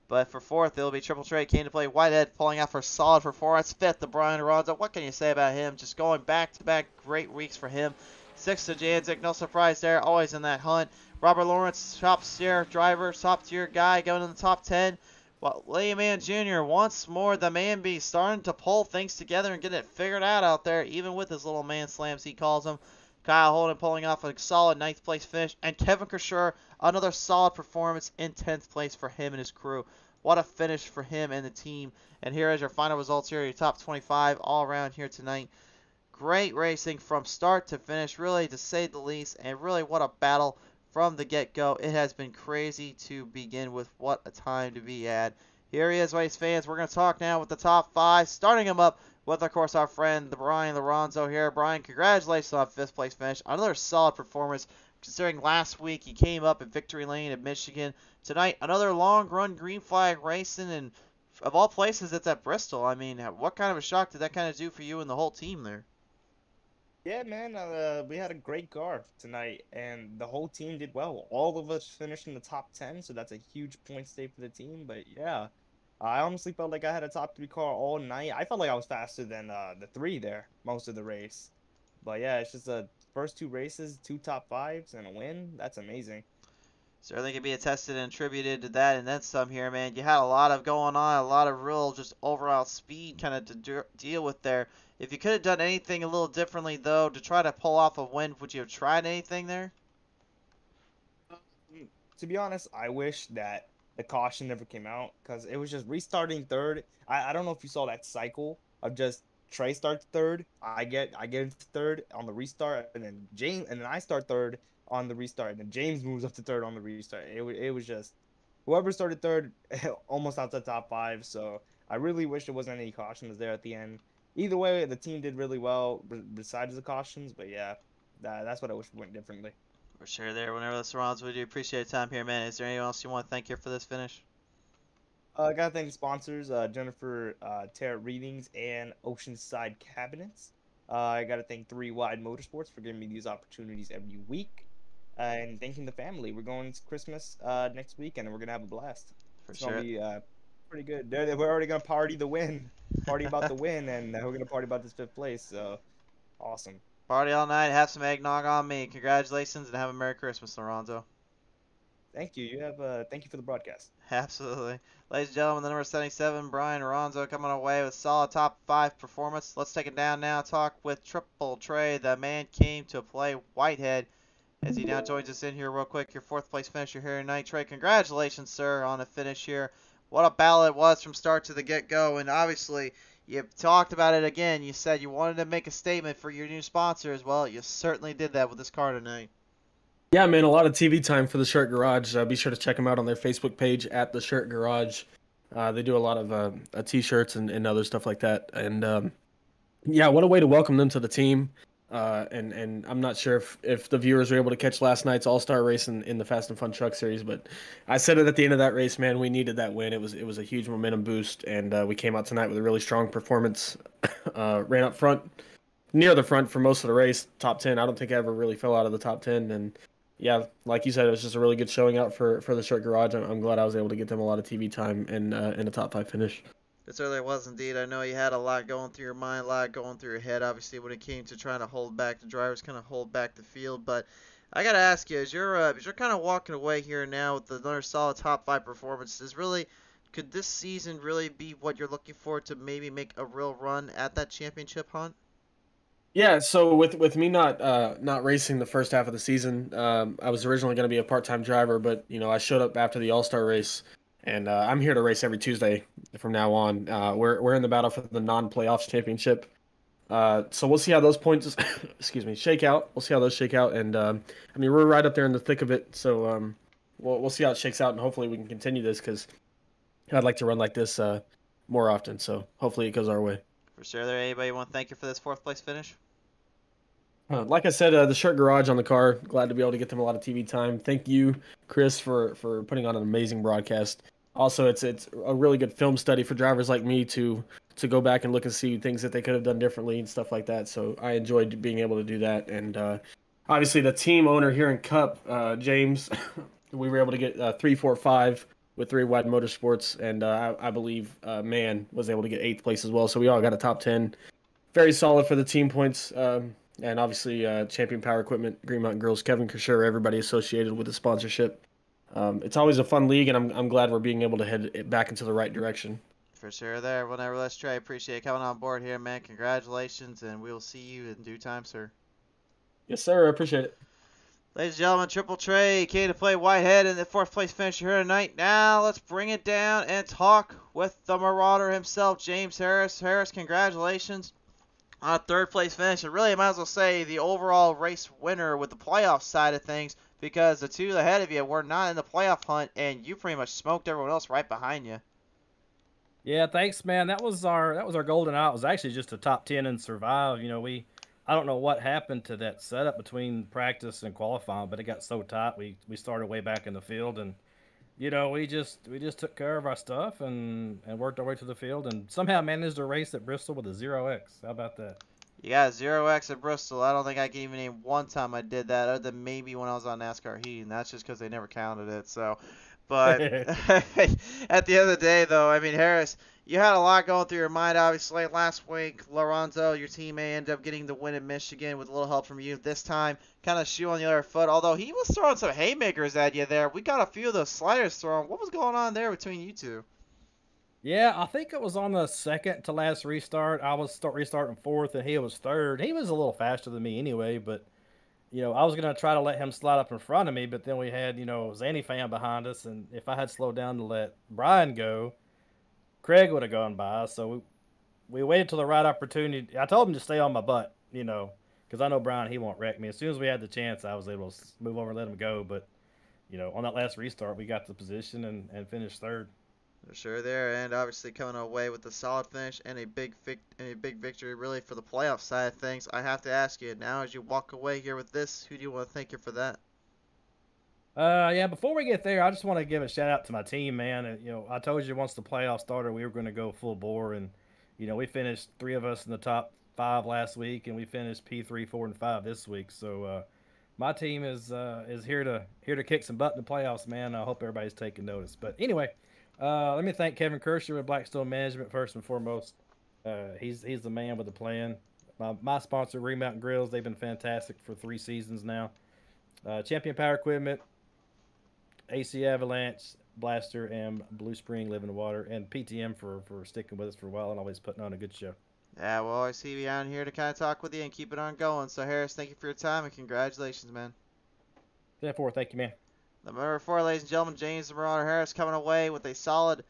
But for 4th, it'll be Triple Trade came to play Whitehead, pulling out for a solid performance. 5th to Brian Ronzo. What can you say about him? Just going back-to-back great weeks for him. 6th to Janzik, no surprise there, always in that hunt. Robert Lawrence, top-tier driver, top-tier guy, going in the top 10. Well, Layman Jr., once more, the man beast, starting to pull things together and get it figured out there, even with his little man slams, he calls them. Kyle Holden pulling off a solid 9th place finish. And Kevin Kershaw, another solid performance in 10th place for him and his crew. What a finish for him and the team. And here is your final results here, your top 25 all around here tonight. Great racing from start to finish, really, to say the least. And really, what a battle from the get-go. It has been crazy to begin with. What a time to be at. Here he is, race fans. We're going to talk now with the top 5, starting them up with, of course, our friend, the Brian Lorenzo here. Brian, congratulations on 5th place finish. Another solid performance, considering last week he came up at Victory Lane at Michigan. Tonight, another long-run green flag racing, and of all places, it's at Bristol. I mean, what kind of a shock did that kind of do for you and the whole team there? Yeah, man, we had a great car tonight, and the whole team did well. All of us finished in the top 10, so that's a huge point stay for the team. But yeah, I honestly felt like I had a top 3 car all night. I felt like I was faster than the 3 there most of the race. But yeah, it's just the first 2 races, 2 top 5s, and a win. That's amazing. Certainly can be attested and attributed to that, and then some here, man. You had a lot of going on, a lot of real just overall speed kind of to deal with there. If you could have done anything a little differently, though, to try to pull off a win, would you have tried anything there? To be honest, I wish that the caution never came out, because it was just restarting 3rd. I don't know if you saw that cycle of just Trey starts 3rd, I get into 3rd on the restart, and then I start 3rd on the restart, and then James moves up to 3rd on the restart. It was just whoever started 3rd almost out the top 5. So I really wish there wasn't any cautions there at the end. Either way, the team did really well besides the cautions. But yeah, that's what I wish went differently. For sure there. Whenever this runs, we do appreciate your time here, man. Is there anyone else you want to thank here for this finish? I gotta thank the sponsors, Jennifer Tarot Readings and Oceanside Cabinets. I gotta thank 3 Wide Motorsports for giving me these opportunities every week. And thanking the family. We're going to Christmas next week, and we're gonna have a blast. For it's sure. Gonna be pretty good. We're already gonna party about the win, and we're gonna party about this 5th place. So awesome. Party all night. Have some eggnog on me. Congratulations, and have a Merry Christmas, Lorenzo. Thank you. Thank you for the broadcast. Absolutely. Ladies and gentlemen, the number 77, Brian Ronzo, coming away with solid top 5 performance. Let's take it down now. Talk with Triple Trey. The man came to play Whitehead, as he now joins us in here real quick. Your 4th place finisher here tonight. Trey, congratulations, sir, on a finish here. What a battle it was from start to the get-go, and obviously you talked about it again. You said you wanted to make a statement for your new sponsors. Well, you certainly did that with this car tonight. Yeah, man, a lot of TV time for the Shirt Garage. Be sure to check them out on their Facebook page at the Shirt Garage. They do a lot of T-shirts and other stuff like that. And yeah, what a way to welcome them to the team. And I'm not sure if the viewers were able to catch last night's All-Star race in the Fast and Fun Truck Series, but I said it at the end of that race, man. We needed that win. It was a huge momentum boost, and we came out tonight with a really strong performance. Ran up front, near the front for most of the race, top 10. I don't think I ever really fell out of the top 10, and yeah, like you said, it was just a really good showing out for the Shirt Garage. I'm glad I was able to get them a lot of TV time and a top 5 finish. It certainly was indeed. I know you had a lot going through your mind, a lot going through your head, obviously, when it came to trying to hold back the drivers, kind of hold back the field. But I got to ask you, as you're kind of walking away here now with another solid top 5 performance, is really could this season really be what you're looking for to maybe make a real run at that championship hunt? Yeah, so with me not racing the first half of the season, I was originally going to be a part-time driver, but I showed up after the All-Star race, and I'm here to race every Tuesday from now on. We're in the battle for the non-playoffs championship, so we'll see how those points, excuse me, shake out. We'll see how those shake out, and I mean we're right up there in the thick of it, so we'll see how it shakes out, and hopefully we can continue this because I'd like to run like this more often. So hopefully it goes our way. For sure. There, anybody want to thank you for this 4th place finish? Like I said, the shirt garage on the car. Glad to be able to get them a lot of TV time. Thank you, Chris, for putting on an amazing broadcast. Also, it's a really good film study for drivers like me to go back and look and see things that they could have done differently and stuff like that. So I enjoyed being able to do that. And obviously, the team owner here in Cup, James, we were able to get 3, 4, 5 with 3 Wide Motorsports, and I believe Man was able to get 8th place as well. So we all got a top 10. Very solid for the team points. And obviously, Champion Power Equipment, Green Mountain Girls, Kevin Kersher, everybody associated with the sponsorship. It's always a fun league, and I'm glad we're being able to head it back into the right direction. For sure there. Well, nevertheless, Trey, appreciate coming on board here, man. Congratulations, and we'll see you in due time, sir. Yes, sir. I appreciate it. Ladies and gentlemen, Triple Trey came to play Whitehead in the 4th place finisher here tonight. Now let's bring it down and talk with the Marauder himself, James Harris. Harris, congratulations on a 3rd place finish. And really, I might as well say the overall race winner with the playoff side of things, because the 2 ahead of you were not in the playoff hunt, and you pretty much smoked everyone else right behind you. Yeah, thanks, man. That was our golden hour. It was actually just a top 10 and survive. I don't know what happened to that setup between practice and qualifying, but it got so tight. We started way back in the field, and we just took care of our stuff and worked our way to the field, and somehow managed a race at Bristol with a 0x. How about that? You got a 0x at Bristol. I don't think I can even name one time I did that, other than maybe when I was on NASCAR Heat, and that's just because they never counted it. So, but at the end of the day, though, I mean, Harris, you had a lot going through your mind, obviously. Last week, Lorenzo, your teammate, ended up getting the win in Michigan with a little help from you. This time, kind of shoe on the other foot, although he was throwing some haymakers at you there. We got a few of those sliders thrown. What was going on there between you two? Yeah, I think it was on the second to last restart. I was restarting 4th, and he was 3rd. He was a little faster than me anyway, but I was gonna try to let him slide up in front of me, but then we had Zanny fan behind us, and if I had slowed down to let Brian go, Craig would have gone by. So we waited till the right opportunity. I told him to stay on my butt, because I know Brian, he won't wreck me. As soon as we had the chance, I was able to move over and let him go. But on that last restart, we got the position and finished 3rd. For sure there, and obviously coming away with a solid finish and a big victory really for the playoff side of things. I have to ask you now, as you walk away here with this, who do you want to thank you for that? Yeah, before we get there, I just want to give a shout out to my team, man. And, I told you once the playoffs started, we were going to go full bore, and we finished 3 of us in the top 5 last week, and we finished P3, 4, and 5 this week. So my team is here to kick some butt in the playoffs, man. I hope everybody's taking notice. But anyway. Let me thank Kevin Kersher with Blackstone Management first and foremost. He's the man with the plan. My sponsor, Green Mountain Grills, they've been fantastic for 3 seasons now. Champion Power Equipment, AC Avalanche, Blaster, and Blue Spring Living Water, and PTM for sticking with us for a while and always putting on a good show. Yeah, we'll always see you on here to kind of talk with you and keep it on going. So, Harris, thank you for your time and congratulations, man. 10-4, thank you, man. Number 4, ladies and gentlemen, James the Marauder Harris coming away with a solid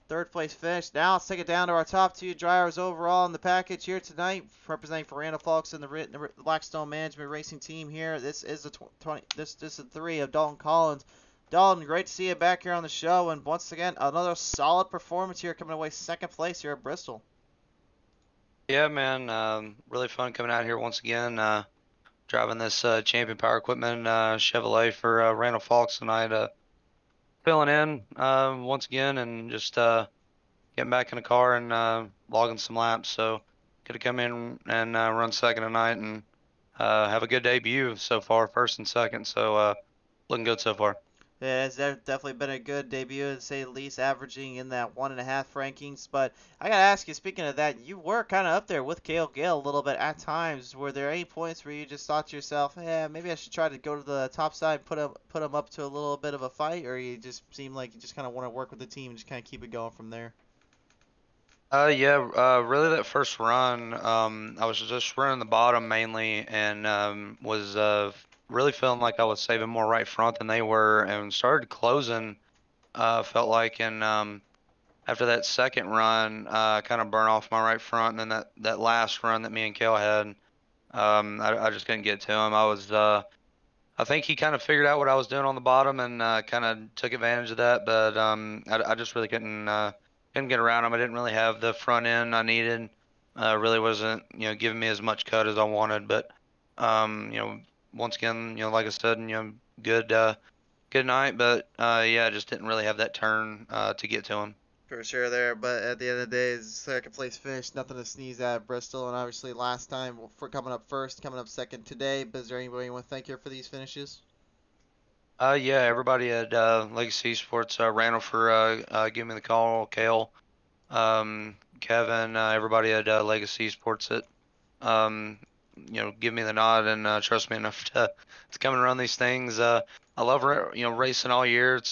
3rd place finish. Now let's take it down to our top 2 drivers overall in the package here tonight, representing for Randall Falks and the Blackstone Management Racing Team here. This is the this is the 3 of Dalton Collins. Dalton, great to see you back here on the show, and once again another solid performance here, coming away 2nd place here at Bristol. Yeah, man, really fun coming out here once again. Driving this Champion Power Equipment Chevrolet for Randall Falks tonight. Filling in once again and just getting back in the car and logging some laps. So good to come in and run 2nd tonight and have a good debut so far, 1st and 2nd. So looking good so far. Yeah, it's definitely been a good debut, to say the least, averaging in that 1.5 rankings. But I gotta ask you, speaking of that, you were kind of up there with Kale Gale a little bit at times. Were there any points where you just thought to yourself, "Yeah, maybe I should try to go to the top side, put him up to a little bit of a fight," or you just seemed like you just kind of want to work with the team and just kind of keep it going from there? Yeah, really that first run, I was just running the bottom mainly and was really feeling like I was saving more right front than they were and started closing, felt like, and after that second run, kind of burn off my right front, and then that last run that me and Kale had, I just couldn't get to him. I think he kind of figured out what I was doing on the bottom and kind of took advantage of that, but I just really couldn't get around him. I didn't really have the front end I needed. Really wasn't giving me as much cut as I wanted, but once again like I said, good night, but yeah, I just didn't really have that turn to get to him. For sure there, but at the end of the day, it's second place finish, nothing to sneeze at Bristol, and obviously last time for coming up first, coming up second today. But is there anybody you want to thank here for these finishes? Yeah, everybody at Legacy Sports, Randall for giving me the call, Kale, Kevin, everybody at Legacy Sports that give me the nod and trust me enough to come and run these things. I love racing all year. It's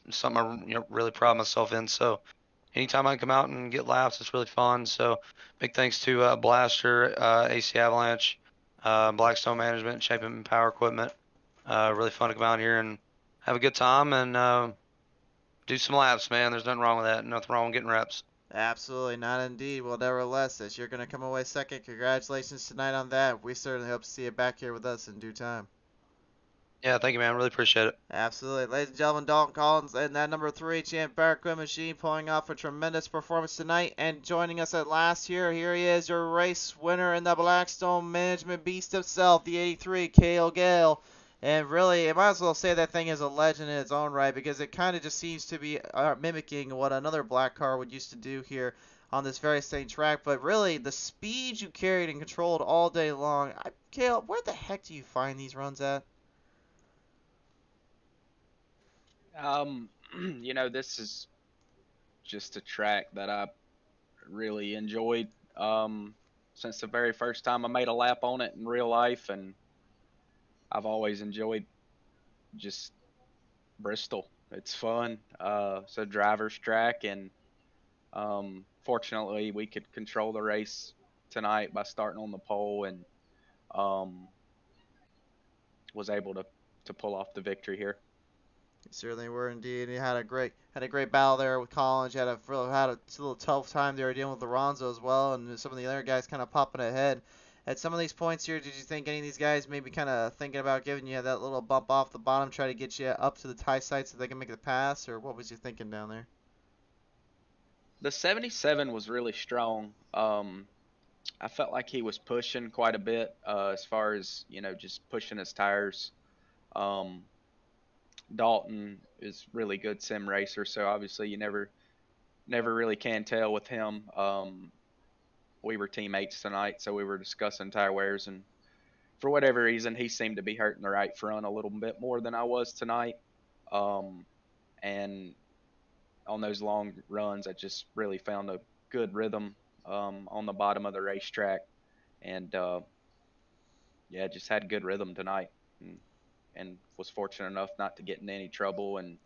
something I really pride myself in. So anytime I can come out and get laps, it's really fun. So big thanks to Blaster, AC Avalanche, Blackstone Management, Champion Power Equipment. Really fun to come out here and have a good time and do some laps, man. There's nothing wrong with that. Nothing wrong with getting reps. Absolutely not, indeed. Well, nevertheless, as you're going to come away second, congratulations tonight on that. We certainly hope to see you back here with us in due time. Yeah, thank you, man. Really appreciate it. Absolutely. Ladies and gentlemen, Dalton Collins and that number 3 Champ Power Equipment Machine pulling off a tremendous performance tonight. And joining us at last here he is, your race winner in the Blackstone Management Beast himself, the 83 Kale Gale. And really, I might as well say that thing is a legend in its own right, because it kind of just seems to be mimicking what another black car would used to do here on this very same track. But really, the speed you carried and controlled all day long, Kale, where the heck do you find these runs at? Um, this is just a track that I really enjoyed since the very first time I made a lap on it in real life, and I've always enjoyed just Bristol. It's fun. It's a driver's track, and fortunately, we could control the race tonight by starting on the pole, and um, was able to pull off the victory here. You certainly were indeed. You had a great battle there with Collins. You had a little tough time there dealing with Lorenzo as well, and some of the other guys kind of popping ahead. At some of these points here, did you think any of these guys maybe kind of thinking about giving you that little bump off the bottom, try to get you up to the tie site so they can make the pass, or what was you thinking down there? The 77 was really strong. I felt like he was pushing quite a bit as far as just pushing his tires. Um, Dalton is really good sim racer, so obviously you never really can tell with him. We were teammates tonight, so we were discussing tire wears, and for whatever reason, he seemed to be hurting the right front a little bit more than I was tonight. And on those long runs, I just really found a good rhythm on the bottom of the racetrack, and yeah, just had good rhythm tonight, and was fortunate enough not to get in any trouble and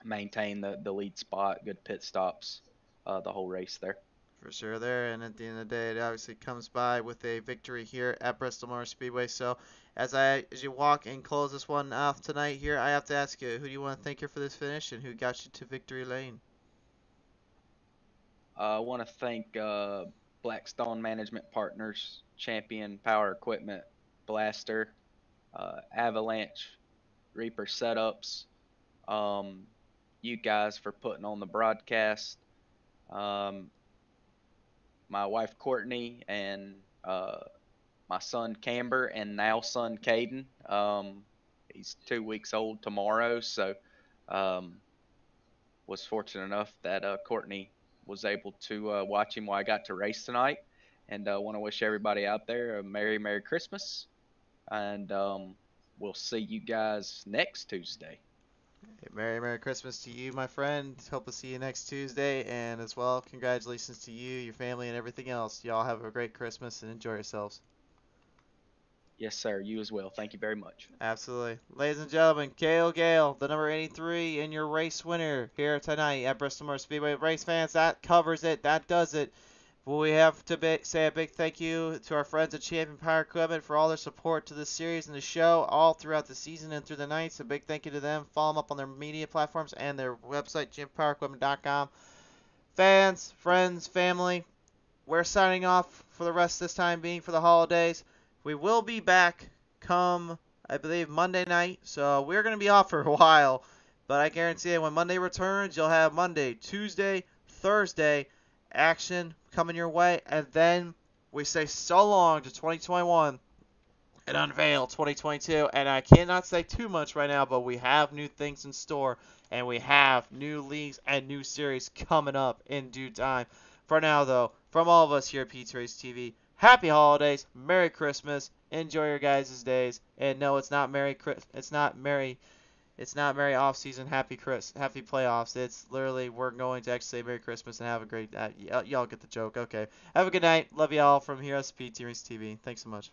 maintain the lead spot, good pit stops the whole race there. For sure there, and at the end of the day, it obviously comes by with a victory here at Bristol Motor Speedway. So as you walk and close this one off tonight here, I have to ask you, who do you want to thank here for this finish, and who got you to victory lane? I want to thank Blackstone Management Partners, Champion Power Equipment, Blaster, Avalanche, Reaper Setups, you guys for putting on the broadcast, my wife Courtney, and my son Camber, and now son Caden. He's 2 weeks old tomorrow, so was fortunate enough that Courtney was able to watch him while I got to race tonight. And want to wish everybody out there a Merry Christmas, and we'll see you guys next Tuesday. Merry Christmas to you, my friend. Hope to see you next Tuesday. And as well, congratulations to you, your family, and everything else. Y'all have a great Christmas and enjoy yourselves. Yes, sir. You as well. Thank you very much. Absolutely. Ladies and gentlemen, Kale Gale, the number 83 and your race winner here tonight at Bristol Motor Speedway. Race fans, that covers it. That does it. We have to say a big thank you to our friends at Champion Power Equipment for all their support to this series and the show all throughout the season and through the nights. A big thank you to them. Follow them up on their media platforms and their website, championpowerequipment.com. Fans, friends, family, we're signing off for the rest of this time being for the holidays. We will be back come, I believe, Monday night. So we're going to be off for a while. But I guarantee you when Monday returns, you'll have Monday, Tuesday, Thursday action coming your way. And then we say so long to 2021 and unveil 2022. And I cannot say too much right now, but we have new things in store. And we have new leagues and new series coming up in due time. For now, though, from all of us here at Pete Race TV, happy holidays, Merry Christmas, enjoy your guys' days, and no, it's not Merry off season, happy playoffs. It's literally we're going to actually say Merry Christmas and have a great. Y'all get the joke. Okay, have a good night. Love y'all from here at Pete Race TV. Thanks so much.